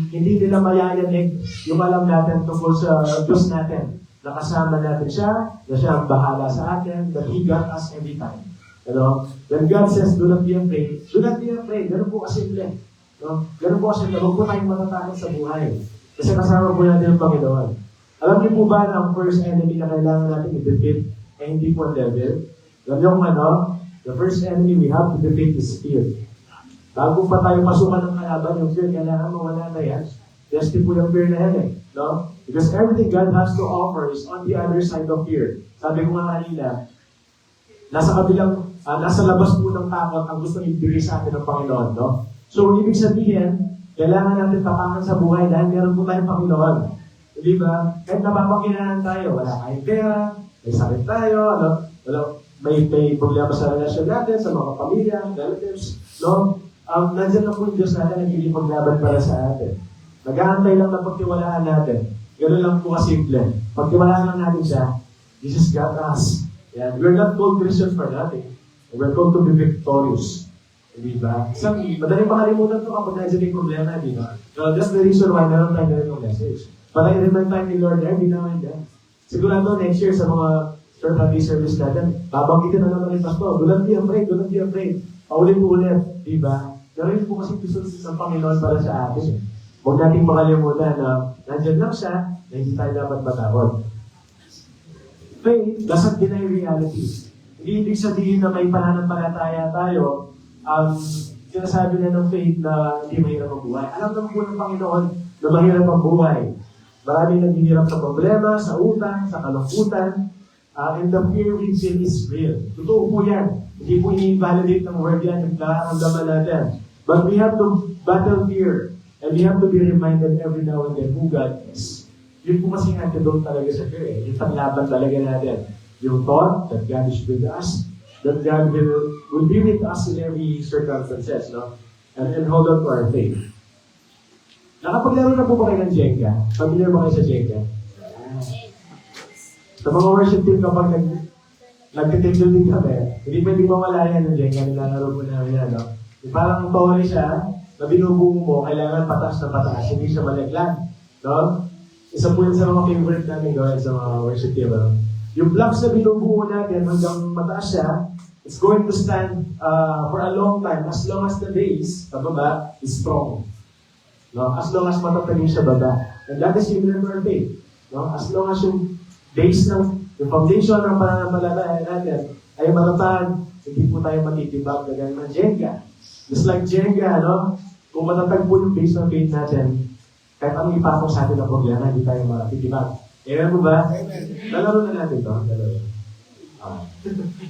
Hindi nila mayayanig yung alam natin tungkol sa Diyos natin. Nakasama natin siya, na siya ang bahala sa atin, that He got us every time. When God says, do not be afraid, do not be afraid. Ganun po kasimple. Ganun po kasimple. Huwag po tayong matatakot sa buhay. Kasi kasama po natin ang Panginoon. Alam niyo po ba na ang first enemy na kailangan natin i-defeat ay hindi po ang devil? Alam niyo kung ano? The first enemy we have to defeat is fear. Bago pa tayo masukan ng kalaban, yung fear, kailangan mawala na yan. Desti po yung fear na yan eh. No? Because everything God has to offer is on the other side of fear. Sabi ko nga kanina, nasa labas po ng takot ang gusto ibigay sa atin ng Panginoon. No? So, ibig sabihin, kailangan natin tapangan sa buhay dahil meron po tayong Panginoon. Di ba? Kahit napapakinahan tayo, wala tayong pera, may sakit tayo, may problema sa relasyon natin, sa mga pamilya, relatives, no? Nandiyan lang po yung Diyos natin, nagiging paglaban para sa atin. Nag-aantay lang na pagtiwalaan natin. Ganun lang po kasimple. Pagtiwalaan lang natin siya, this is God us. Yeah. We're not called Christians for nothing. We're called to be victorious. Di ba? Madaling makalimutan ito kapag nandiyan yung problema, di ba? So that's the reason why meron tayo ganitong message. But I remind tayo ni Lord every now and then. Sigurado next year sa mga Church Sunday service natin, babanggitin na naman yung pastor, do not be afraid, do not be afraid. Paulit po ulit, di ba? Pero yun po kasi gusto ng Panginoon para sa atin. Huwag nating makalimutan na nandyan lang siya, na hindi tayo dapat matakot. Faith doesn't deny reality. Hindi ibig sabihin na may pananampalataya tayo, sinasabi na ng faith na hindi mahirap ang buhay. Alam naman po ng Panginoon na mahirap ang buhay. Maraming naghihirap sa problema, sa utang, sa kalungkutan, and the fear we feel is real. Totoo po yan. Hindi po i-validate ng word yan yung nakakamdaman natin. But we have to battle fear. And we have to be reminded every now and then who God is. Yun po kasi antidote talaga sa fear eh. Yung paglaban talaga natin. Yung thought that God is with us, that God will be with us in every circumstances, no? And hold on to our faith. Nakapaglaro na po ba kayo ng Jenga? Familiar ba kayo sa Jenga? Sa mga worship team kapag nag-table din kami, hindi pwedeng mawalayan ng Jenga, nilalaro po namin yan, no? Parang tawali siya, na binubuo mo, kailangan patas na patas, hindi siya malaglag. No? Isa po yun sa mga favorite namin gawin sa mga worship team. No? Yung blocks na binubuo natin hanggang mataas siya, it's going to stand for a long time, as long as the base sa baba is strong. No? As long as matatagin siya baba. And that is similar to our faith. No? As long as yung base yung foundation ng pananampalataya natin ay matatag, hindi po tayo matitibag na ganyan ng Jenga. Just like Jenga, no? Kung matatag po yung base ng faith natin, kahit anong ipapong sa atin ng problema, hindi tayo matitibag. Ayan mo ba? Lalaro na natin ito.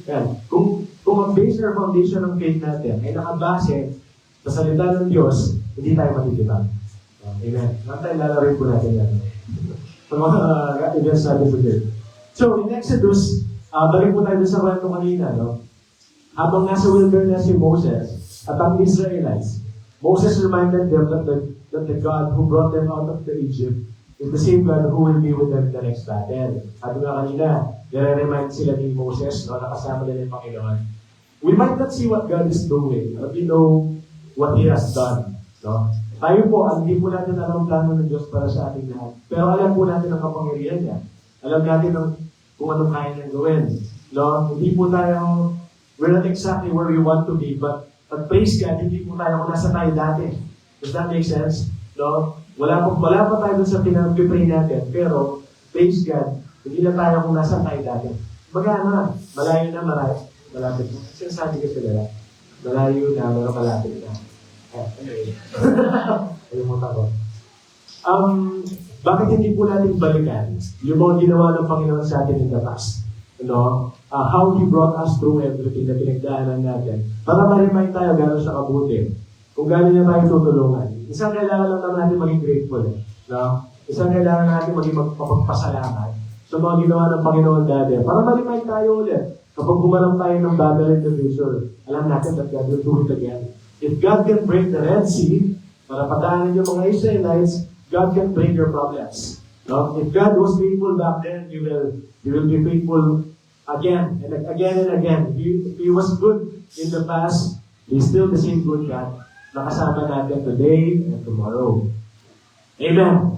Yan. Kung ang base or foundation ng faith natin ay nakabase sa salita ng Diyos, hindi tayo matitibag. Amen. Ngayon tayo lalaroin po natin yan. Sa mga events natin sa church. So, in Exodus, balik po tayo sa kwento kanina, no? Habang nasa wilderness si Moses at ang Israelites, Moses reminded them that the God who brought them out of the Egypt is the same God who will be with them in the next battle. Sabi nga kanina, nire-remind sila ni Moses, no, nakasama nila yung Panginoon. We might not see what God is doing, but we know what He has done. No? Tayo po, hindi po natin alam ang plano ng Diyos para sa ating lahat. Pero alam po natin ang kapangyarihan niya. Alam natin kung anong kaya niyang gawin. No? Hindi po tayo, we're not exactly where we want to be, but praise God, hindi po tayo kung nasa tayo dati. Does that make sense? No? Wala pa tayo dun sa pinag-pray natin, pero praise God, hindi na tayo kung nasa tayo dati. Magana, malayo na, malapit na. Sinasabi ko sila, malayo na, malapit na. Anyway. Ayumutan ko. Bakit hindi po natin balikan yung mga ginawa ng Panginoon sa atin in the past? How He brought us through everything na pinagdaanan natin. Para ma-remind tayo gano'n siya kabuti. Kung gano'n niya tayo tutulungan. Isang kailangan lang naman natin maging grateful. No? Isang kailangan natin maging magpapasalamat sa mga ginawa ng Panginoon dati. Para ma-remind tayo ulit. Kapag humarap tayo ng battle in the future, alam natin that God will do it again. If God can break the Red Sea, para padaanin yung mga Israelites, God can break your problems. No? If God was faithful back then, He will be faithful again and again. If He was good in the past, He's still the same good God na kasama natin today and tomorrow. Amen.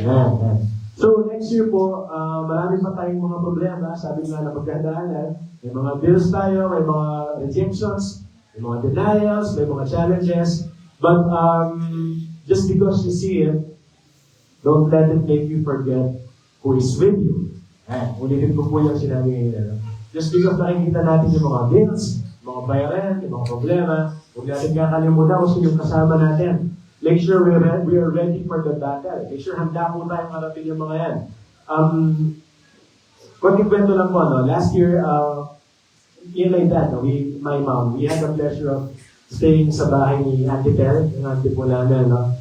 Amen. So next year po, marami pa tayong mga problema. Sabi nga na pagkadaanan, may mga bills tayo, may mga rejections, may mga denials, may mga challenges. But just because you see it, don't let it make you forget who is with you. Ulitin ko po yung sinabi ngayon. Just because nakikita natin yung mga bills, mga bayaran, yung mga problema, huwag natin kakalimutan kung sino yung kasama natin. Make sure we are ready for the battle. Make sure handa po tayong harapin yung mga yan. Konting kwento lang po, no? Last year, in my dad, no? My mom, we had the pleasure of staying sa bahay ni Auntie Ter, yung auntie po namin, no?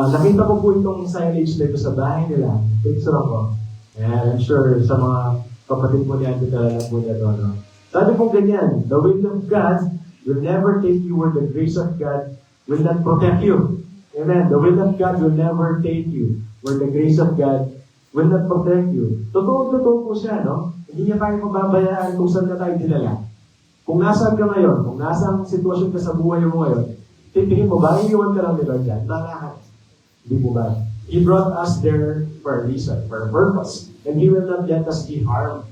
Nakita ko po itong signage na ito sa bahay nila. Picture ako. And I'm sure sa mga kapatid po ni Auntie Ter na po niya doon, no? Sabi po ganyan, the will of God will never take you where the grace of God will not protect you. Amen. The will of God will never take you where the grace of God will not protect you. Totoo po siya, no? Hindi niya tayo mababayaan kung saan na tayo dinala. Kung nasaan ka ngayon, kung nasaan sitwasyon ka sa buhay mo ngayon, titingin mo ba, iiwan ka lang ni Lord dyan? Malahat. Hindi po ba? He brought us there for a reason, for a purpose. And He will not let us be harmed.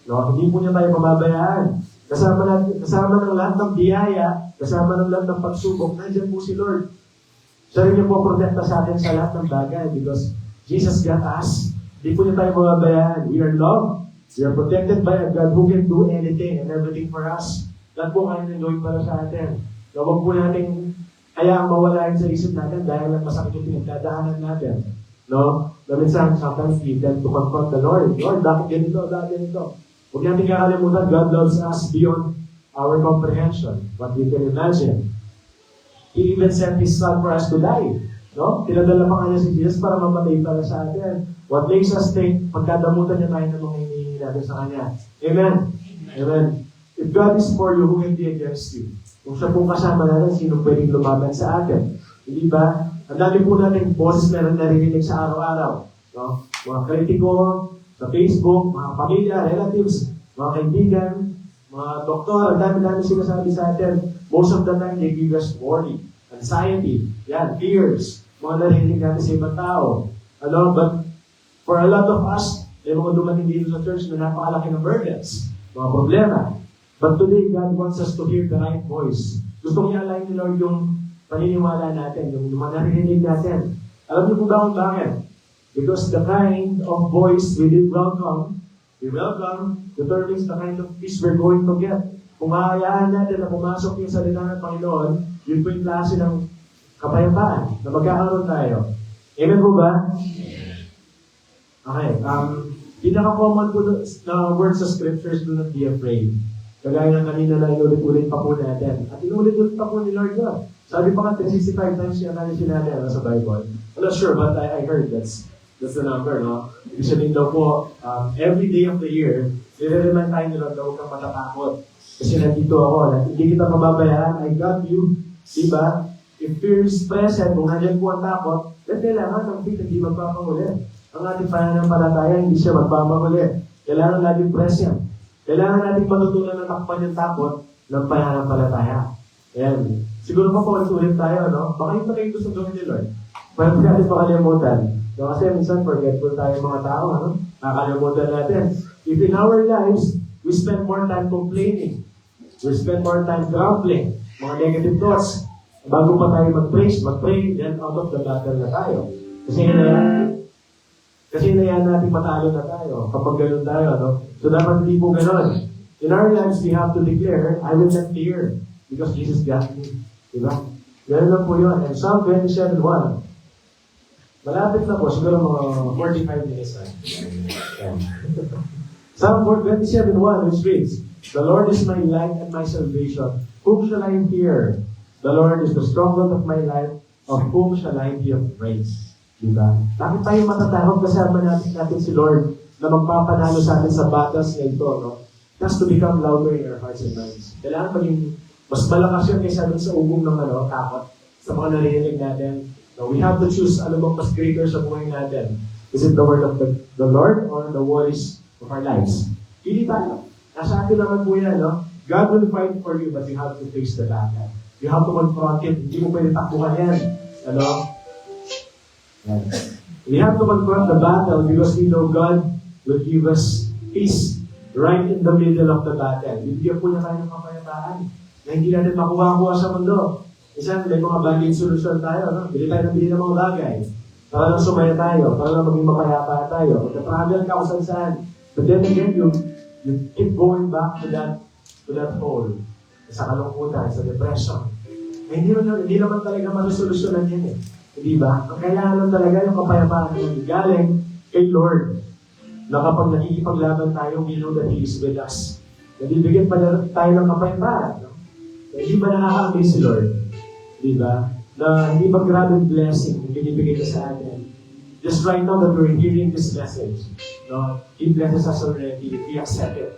No? Hindi po niya tayo mababayaan. Kasama ng lahat ng biyaya, kasama ng lahat ng pagsubok, nandiyan po si Lord. Siya rin niya po protekta sa atin sa lahat ng bagay because Jesus got us. Hindi po niya tayo mababayaan. We are loved. We are protected by a God who can do anything and everything for us. Lahat po kaya ng gawin para sa atin. So, huwag po natin hayaang mawala sa isip natin dahil lang masakit yung pinagdadaanan natin. No? Minsan, sometimes we tend to confront the Lord. Lord, bakit ganito? Bakit ganito? Huwag natin kakalimutan, God loves us beyond our comprehension, what we can imagine. He even sent His Son for us to die. No? Tinadala pa kanya si Jesus para mamatay para sa atin. What makes us think, pagkadamutan niya tayo ng mga hinihingi natin sa Kanya. Amen. Amen. If God is for you, who can be against you? Kung siya pong kasama natin, sino pwedeng lumaban sa atin? Hindi ba? Ang dami po natin boses na narinig sa araw-araw. No? Mga kritiko, sa Facebook, mga pamilya, relatives, mga kaibigan, mga doktor, ang dami-dami sinasabi sa atin. Most of the time, they give us worry, anxiety, fears, mga narinig natin sa ibang tao. But for a lot of us, may mga dumating dito sa church na napakalaki ng burdens, mga problema. But today, God wants us to hear the right voice. Gusto niya align ni Lord yung paniniwala natin, yung mga narinig natin. Alam niyo po ba kung bakit? Because the kind of voice we welcome determines the kind of peace we're going to get. Kung mahayaan natin na pumasok yung salita ng Panginoon, yun po yung klase ng kapayapaan na magkakaroon tayo. Amen po ba? Okay. Pinaka-common po na words sa scriptures, do not be afraid. Kagaya ng kanina na inulit-ulit pa po natin. At inulit-ulit pa po ni Lord God. Sabi pa nga 365 times yung kanina sinabi sa Bible. I'm not sure, but I heard that's the number, no? Ibig sabihin daw po, every day of the year, i-remind tayo nila daw kang matatakot. Kasi nandito ako, hindi kita mababayaan, I got you. Diba? If fear is present, kung nandiyan po ang takot, then kailangan ng faith hindi magpapahuli. Ang ating pananampalataya, hindi siya magpapahuli. Kailangan natin present. Kailangan natin matutunan na takpan yung takot ng pananampalataya. Ayan. Siguro pa po ulit tayo, no? Baka yung kayo gusto gawin ni Lord. Pwede natin makalimutan. No, kasi minsan forgetful tayo mga tao, ano? Nakakalimutan natin. If in our lives, we spend more time complaining, we spend more time grumbling, mga negative thoughts, bago pa tayo mag-pray, then out of the battle na tayo. Kasi hinayaan natin matalo na tayo kapag gano'n tayo, no? So dapat hindi po gano'n. In our lives, we have to declare, I will not fear, because Jesus got me. Diba? Gano'n lang po yun. And Psalm 27:1. Malapit na po, siguro mga 45 minutes na. Psalm 27:1, which reads, The Lord is my light and my salvation. Whom shall I fear? The Lord is the stronghold of my life. Of whom shall I be afraid? Diba? Bakit tayo matatakot kasama natin si Lord na magpapanalo sa atin sa battles na ito, no? It has to become louder in our hearts and minds. Kailangan maging mas malakas yun kaysa dun sa ugong ng takot sa mga narinig natin. No, we have to choose ano bang mas greater sa buhay natin. Is it the word of the Lord or the worries of our lives? Pili tayo. Nasa atin naman po yan, no? God will fight for you, but you have to face the battle. You have to confront it. Hindi mo pwede takbuhan yan. Ano? Yan. We have to confront the battle because we know God will give us peace right in the middle of the battle. Bibigyan po niya tayo ng kapayapaan na hindi natin makuha-kuha sa mundo. Isang, may mga bagay solusyon tayo, no? Bili tayo ng mga bagay. Para lang sumaya tayo, para lang maging mapayapa tayo. Pagka-travel ka kung saan. But then again, you keep going back to that hole. Sa kalungkutan, sa depression. Eh, hindi naman talaga masosolusyonan yan eh. Hindi ba? Ang kailangan lang talaga yung kapayapaan na galing kay Lord. Na kapag nakikipaglaban tayo, we know that He is with us. Nabibigyan pa tayo ng kapayapaan. No? Hindi ba nakaka-amaze si Lord? Di ba? Na hindi ba grabing blessing yung binibigay niya sa atin? Just right now that we're hearing this message, no? He blesses us already if we accept it.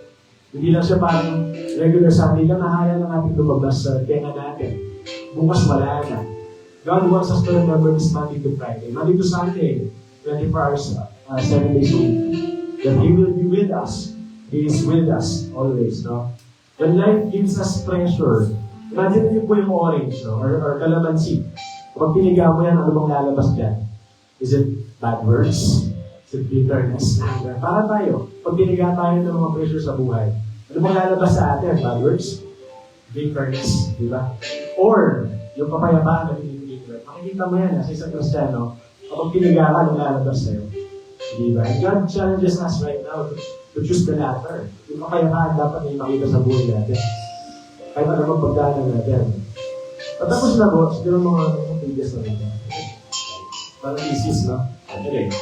Hindi lang siya parang regular Sunday lang, nahaya lang natin lumabas sa tenga natin. Bukas wala na. God wants us to remember this Monday to Friday. Monday to Sunday, 24 hours, 7 days a week. That He will be with us. He is with us always, no? When life gives us pressure, imagine niyo po yung orange, no? Or calamansi. Kapag piniga mo yan, ano bang lalabas dyan? Is it bad words? Is it bitterness? Anger? Para tayo. Pag piniga tayo ng mga pressure sa buhay, ano bang lalabas sa atin? Bad words? Bitterness. Di ba? Or, yung kapayapaan na pinipigil. Makikita mo yan sa isang Kristiyano, kapag piniga ka, ano lalabas sa'yo? Di ba? God challenges us right now to choose the latter. Yung kapayapaan dapat na makita sa buhay natin. Kahit ano bang pagdaanan natin. Patapos na po, siguro mga pages na ito. Parang isis, no? Okay.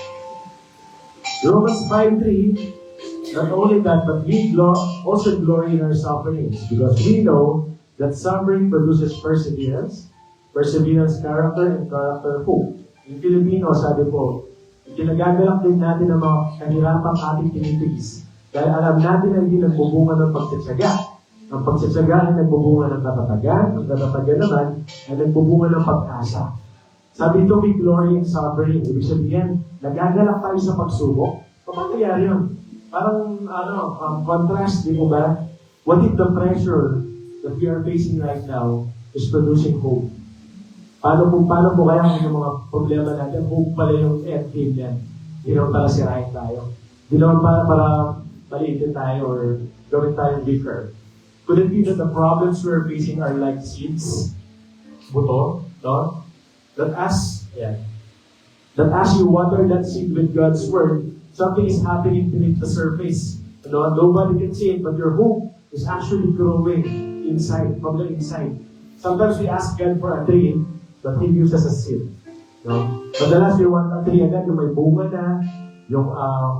Romans 5:3, not only that, but we also glory in our sufferings, because we know that suffering produces perseverance, perseverance, character, and character, hope. In Filipino, sabi po, itinagagalak din natin ang mga kahirapang ating tinitiis, dahil alam natin na hindi nagbubunga ng pagtsatsaga. Ang pagtsatsaga ay nagbubunga ng katatagan, ang katatagan naman ay nagbubunga ng pag-asa. Sabi ito, we glory in suffering. Ibig sabihin, nagagalak tayo sa pagsubok. Paano nangyari yun? Parang, contrast, di mo ba? What if the pressure that we are facing right now is producing hope? Paano po kaya yung mga problema natin? Hope pala yung end game yan. Hindi naman para sirahin tayo. Hindi naman para maliitin tayo or gawin tayo weaker. Could it be that the problems we're facing are like seeds? Buto? No? That as you water that seed with God's Word, something is happening beneath the surface. Nobody can see it, but your hope is actually growing inside, from the inside. Sometimes we ask God for a tree, but He gives us a seed. Madalas we want a tree agad, yung may bunga na, yung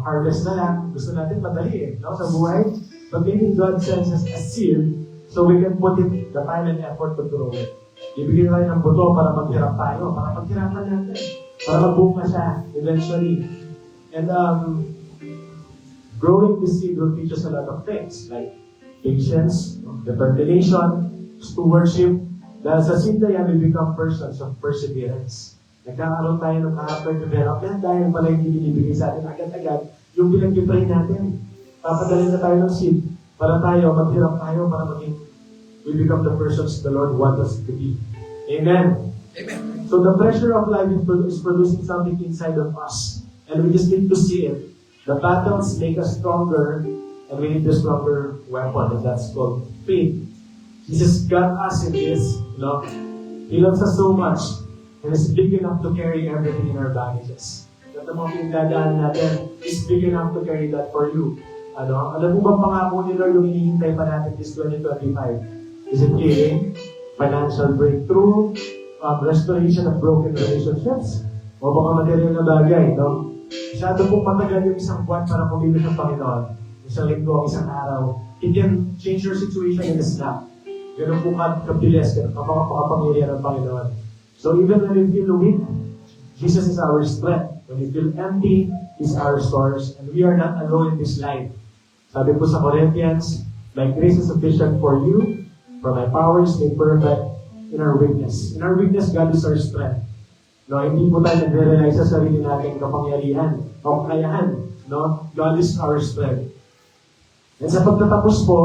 harvest na lang. Gusto natin madali sa buhay. But maybe God sends us a seed so we can put in the time and effort to grow it. Ibigay tayo ng buto para maghirap tayo, para paghirapan natin, para magbunga siya eventually. And growing this seed will teach us a lot of things, like patience, determination, stewardship. Dahil sa seed na yan, we become persons of perseverance. Nagkakaroon tayo ng character development dahil pala hindi binibigay sa atin agad-agad yung pinag-pray natin. Papadalhin na tayo ng seed para tayo, maghirap tayo, para maging we become the persons the Lord wants us to be. Amen? Amen. So the pressure of life is producing something inside of us. And we just need to see it. The battles make us stronger, and we need the stronger weapon, and that's called faith. Jesus got us in this. He loves us so much, and is big enough to carry everything in our baggages. At ang mga pinagdadaan natin is big enough to carry that for you. Alam mo bang pangako ni Lord yung hinihintay pa natin this 2025? Is it healing, financial breakthrough, restoration of broken relationships, o baka material na bagay, no? Masyado pong matagal yung isang buwan para pumili ng Panginoon. Isang linggo, isang araw. It can change your situation in a snap. Ganun po kabilis, ganun kapakapangyarihan ng Panginoon. So even when we feel weak, Jesus is our strength. When we feel empty, He's our source. And we are not alone in this life. Sabi po sa Corinthians, my grace is sufficient for you, for my power is made perfect in our weakness. In our weakness, God is our strength. Hindi po tayo nagre-realize sa sarili natin kapangyarihan o kakayahan. God is our strength. And sa pagtatapos po,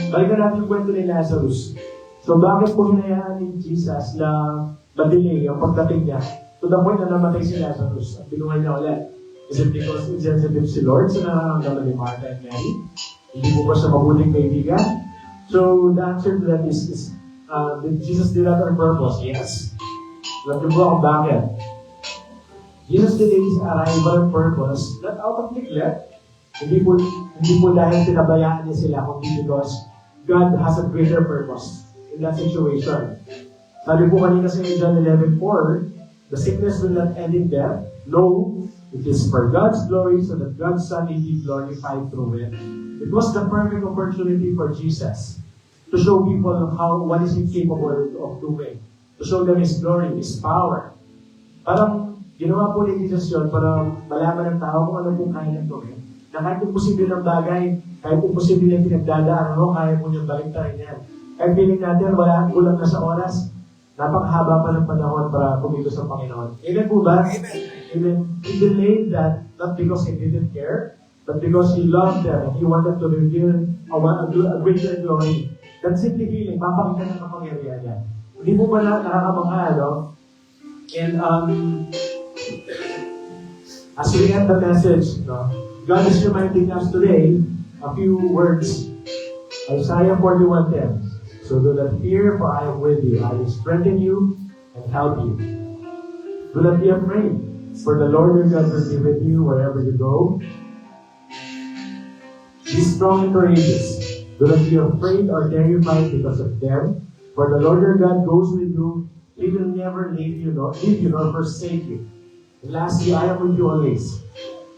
balikan natin yung kwento ni Lazarus. So bakit po hinayaan ni Jesus na madelay ang pagdating niya to the point na namatay si Lazarus at binuhay niya ulit? Is it because insensitive si Lord sa nararamdaman ni Martha and Mary? Hindi po ba siya mabuting kaibigan? So the answer to that is did Jesus did that on purpose? Yes. Alam niyo po kung bakit? Jesus delayed his arrival on purpose, not out of neglect. Hindi po dahil pinabayaan niya sila, kundi because God has a greater purpose in that situation. Sabi po kanina sa John 11:4, the sickness will not end in death. No, it is for God's glory so that God's Son may be glorified through it. It was the perfect opportunity for Jesus to show people what is He capable of doing. To show them His glory, His power. Parang ginawa po ni Jesus yun para malaman ng tao kung ano po kaya niya gawin. Na kahit imposible ng bagay, kahit imposible yung pinagdadaan, kaya po niyang baliktarin yan. Kahit feeling natin, kulang na sa oras, napakahaba pa ng panahon para kumito sa Panginoon. Amen po ba? Amen. He delayed that, not because He didn't care, but because He loved them and He wanted to reveal a greater glory. That's simply feeling, papakita ng kapangyarihan niya. Hindi po ba nakakamangha, no? And as we end the message, no, God is reminding us today a few words. Isaiah 41:10. So do not fear, for I am with you. I will strengthen you and help you. Do not be afraid, for the Lord your God will be with you wherever you go. Be strong and courageous. Do not be afraid or terrified because of them, for the Lord your God goes with you. He will never leave you nor forsake you. And lastly, I am with you always.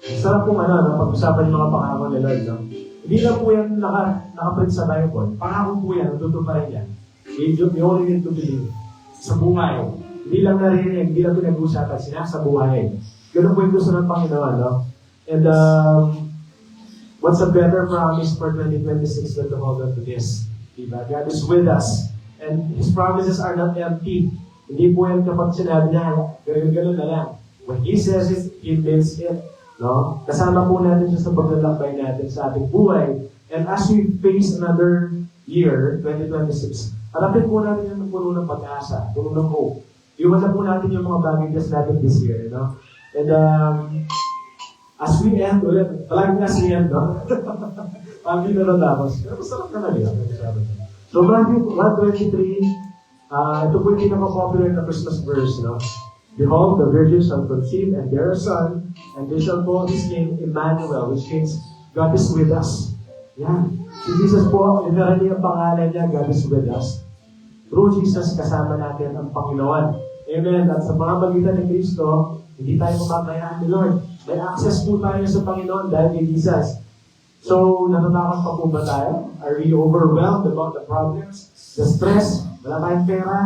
Ang sarap pong pag-usapan yung mga pangako ni Lord, no? Hindi lang po yan nakaprint sa Bible. Pangako po yan, natutuparin yan. We only need to believe. Sa buhay. Hindi lang narinig, hindi lang pinag-usapan, sinasa buhay. Ganun po yung gusto ng Panginoon, no? And what's a better promise for 2026 than to hold on to this? Diba? God is with us. And His promises are not empty. Hindi po yan kapag sinabi niya, ganun na lang. When He says it, He means it. No? Kasama po natin siya sa paglalakbay natin sa ating buhay. And as we face another year, 2026, harapin po natin yung puno ng pag-asa, puno ng hope. Iwan na po natin yung mga bagay natin this year. No? And as we end ulit, palagi as we end, no? Pagi na natapos. Pero masarap na lang yun. So Matthew 1:23, ito po yung pinaka-popular na Christmas verse, no? Behold, the virgin shall conceive and bear a son, and they shall call his name Emmanuel, which means God is with us. Yan. Si Jesus po, literally ang pangalan niya, God is with us. Through Jesus, kasama natin ang Panginoon. Amen. At sa mga magitan ni Kristo, hindi tayo mapapayaan ni Lord. May access po tayo sa Panginoon dahil kay Jesus. So, natatakot pa po ba tayo? Are we overwhelmed about the problems? The stress? Wala tayong pera?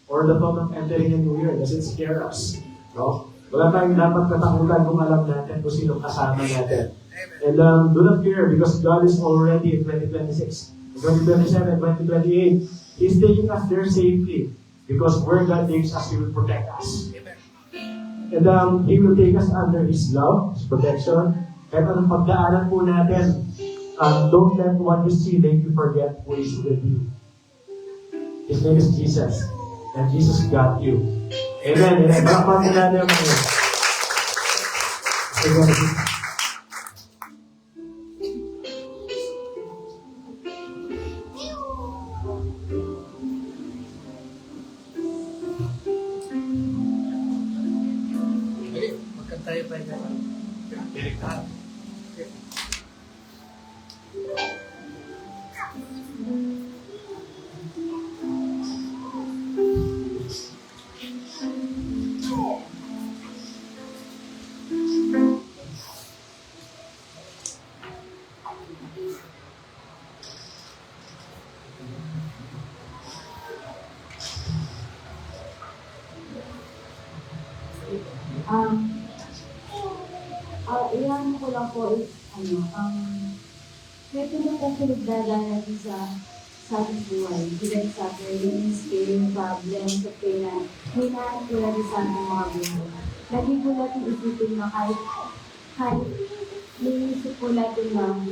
Or the thought of entering a new year? Does it scare us? No? Wala tayong dapat katakutan kung alam natin kung sino kasama natin. And do not fear because God is already in 2026. 2027, 2028. He's taking us there safely because where God takes us, He will protect us. And He will take us under His love, His protection. Kahit anong pagdaanan po natin, don't let what you see make you forget who is with you. His name is Jesus. And Jesus got you. Amen. And bakit natin yung mga magkantay pa yung iyan ko lang po is, may pinakong pinagdadaan natin sa ating buhay. Bilang sa pain, problem, sa pain na hinaan ko natin sa ating mga buhay. Lagi po natin isipin na kahit niisip po natin na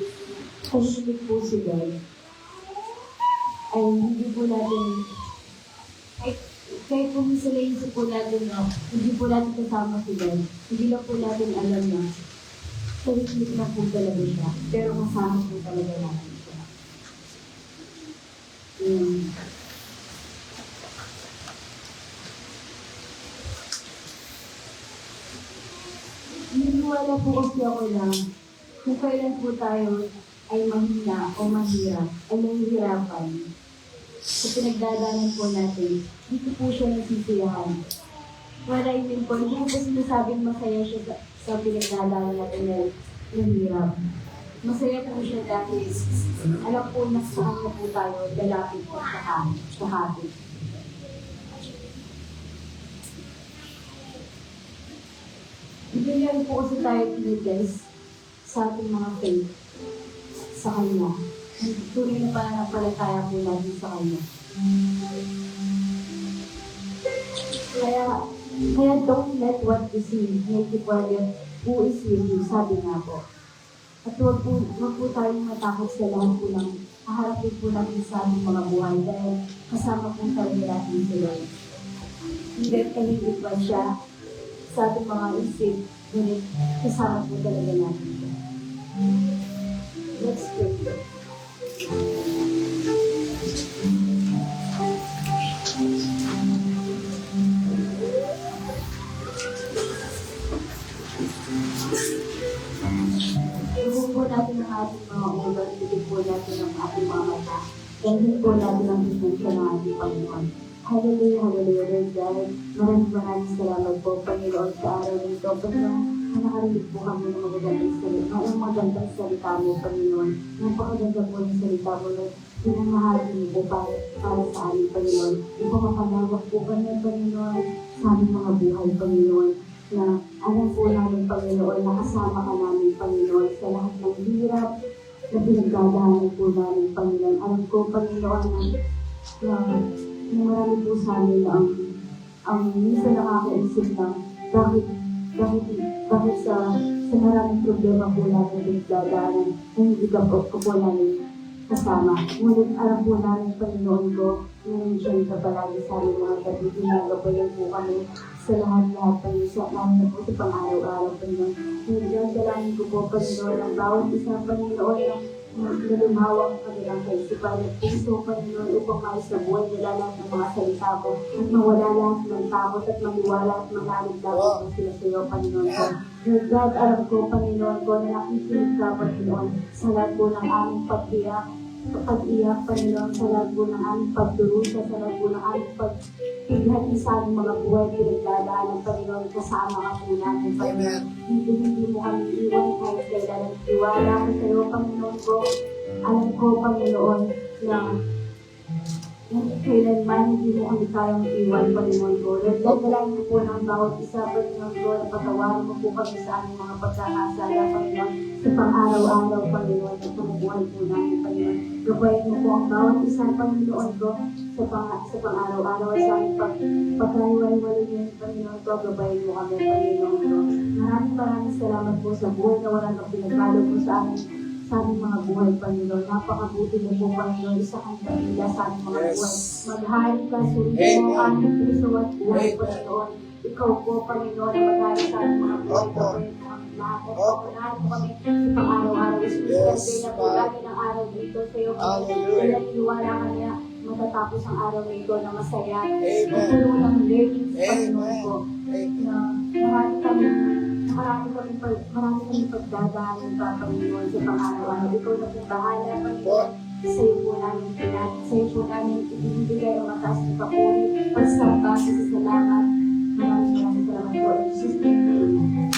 tahimik po sila, ay hindi po natin, ay kahit po minsan naisip po natin na hindi po natin kasama sila, hindi lang po natin alam na tahimik na po talaga siya, pero kasama po talaga natin siya. Niniwala po kasi ako lang kung kailan po tayo ay mahina o mahirap, ay nahihirapan. Sa pinagdadaanan po natin, dito po siya nasisiyahan. Wala yun po, hindi ko po sinasabing masaya siya sa pinagdadaanan natin na nahihirap. Masaya po siya dahil alam po na sa kanya po tayo lalapit po sa hati. Bigyan po kasi tayo pinag-guess sa ating mga faith sa Kanya. Tuloy na pananampalataya po natin sa Kanya. Kaya don't let what you see make you forget who is with you, sabi nga po. At huwag po tayong matakot sa lahat po ng haharapin po natin sa ating mga buhay dahil kasama po talaga natin si Lord. Hindi kahit ba siya sa ating mga isip, ngunit kasama po talaga natin siya. Let's pray. Tuwag po natin ang ating mga ulo, tuwag po natin ang ating mga mata, ganyan po natin ang bisensya ng ating Panginoon. Hallelujah, hallelujah, Lord God. Maraming salamat po, Panginoon, sa araw nito. Panginoon, nakarinig po kami ng magandang salita mo, Panginoon. Napakaganda po ng salita mo na pinamahagi mo para sa amin, Panginoon. Ipamapanawak po kami, Panginoon, sa aming mga buhay, Panginoon, na alam po namin, Panginoon, na kasama ka namin, Panginoon, sa lahat ng hirap na pinagdadaanan po namin, Panginoon. Alam ko, Panginoon, na marami po sa amin ang minsan nakakaisip na bakit sa maraming problema po natin pinagdadaanan na hindi ka po namin kasama. Ngunit alam po namin, Panginoon ko, nandiyan ka palagi sa aming mga gabi. Ginagabayan po kami sa lahat-lahat, Panginoon, sa namin na po sa pang-araw-araw, Panginoon. Ngunit dalangin ko po, Panginoon, ang bawat isang Panginoon na lumawang kanilang kaisipan at puso, Panginoon, upang maisabuhay nila lahat ng mga salita ko at mawala lahat ng takot at maniwala at manalig dapat na sila sa iyo, Panginoon ko. Lord God, alam ko, Panginoon ko, na nakikinig ka, Panginoon, sa lahat po ng aming pag-iyak, Panginoon, sa lahat po ng aming pagdurusa, sa lahat po ng aming pagpighati sa aming mga buhay, pinagdadaanan, Panginoon, kasama ka po namin, Panginoon. Hindi mo kami iwan kahit kailan. Iwala ko sa iyo, Panginoon ko. Alam ko, Panginoon, na kailanman hindi mo kami kayang iwan, Panginoon ko. Nagdadalain ko po ng bawat isa, Panginoon ko, na patawarin mo po kami sa aming mga pagkakasala, Panginoon, sa pang-araw-araw, Panginoon, at pumubuhay po namin, Panginoon. Gabayan mo po ang bawat isa, Panginoon ko, sa pang-araw-araw at sa aming pagkaiwalay-walay niyo, Panginoon ko. Gabayan mo kami, Panginoon ko. Maraming salamat po sa buhay na walang pinagbalog po sa aming mga buhay, Panginoon. Napakabuti mo po, Panginoon. Isa kang kanila sa aming mga buhay. Maghari ka, suriin mo ang aming puso at buhay, Panginoon. Ikaw po, Panginoon, na maghari sa aming mga buhay. Gabayan mo kami lahat. At paunahan mo kami sa pang-araw-araw. Especially na po lagi ng araw dito sa iyo, Panginoon. Kaya iniwala ka niya matatapos ang araw nito na masaya. Puno ng learnings, Panginoon ko. Na marami kami pagdadaanan pa, Panginoon, sa pang-araw-araw. Ikaw na pong bahala, Panginoon. Sa iyo po namin ibibigay ang mataas ng papuri, pagsamba, sa salamat. Maraming salamat po. In Jesus' name, amen.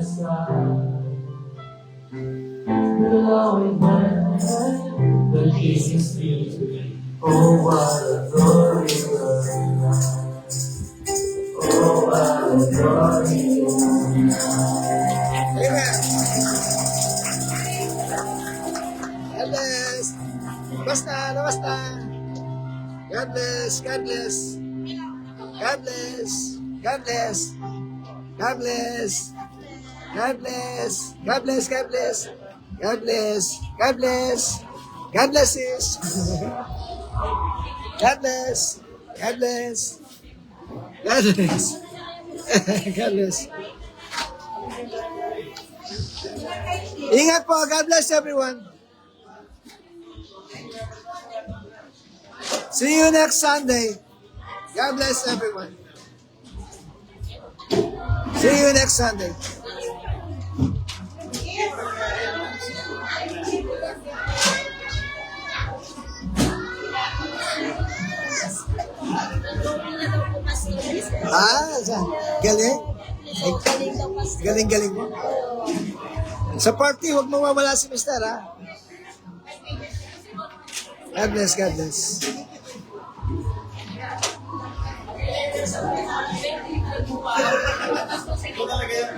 sky. Blowing my the king is sleeping. Oh, what a glorious night. Oh, what a glorious night. Amen. God bless. Basta, basta. God bless, God bless. God bless. God bless. God bless. God bless. God bless. God bless. God bless. God bless. God bless sis. God bless. God bless. God bless. God bless. Ingat po. God bless everyone. See you next Sunday. God bless everyone. See you next Sunday. Galing? Galing-galing mo. Sa party, huwag mawawala si Mister, ha? God bless, God bless. Ito talaga yan.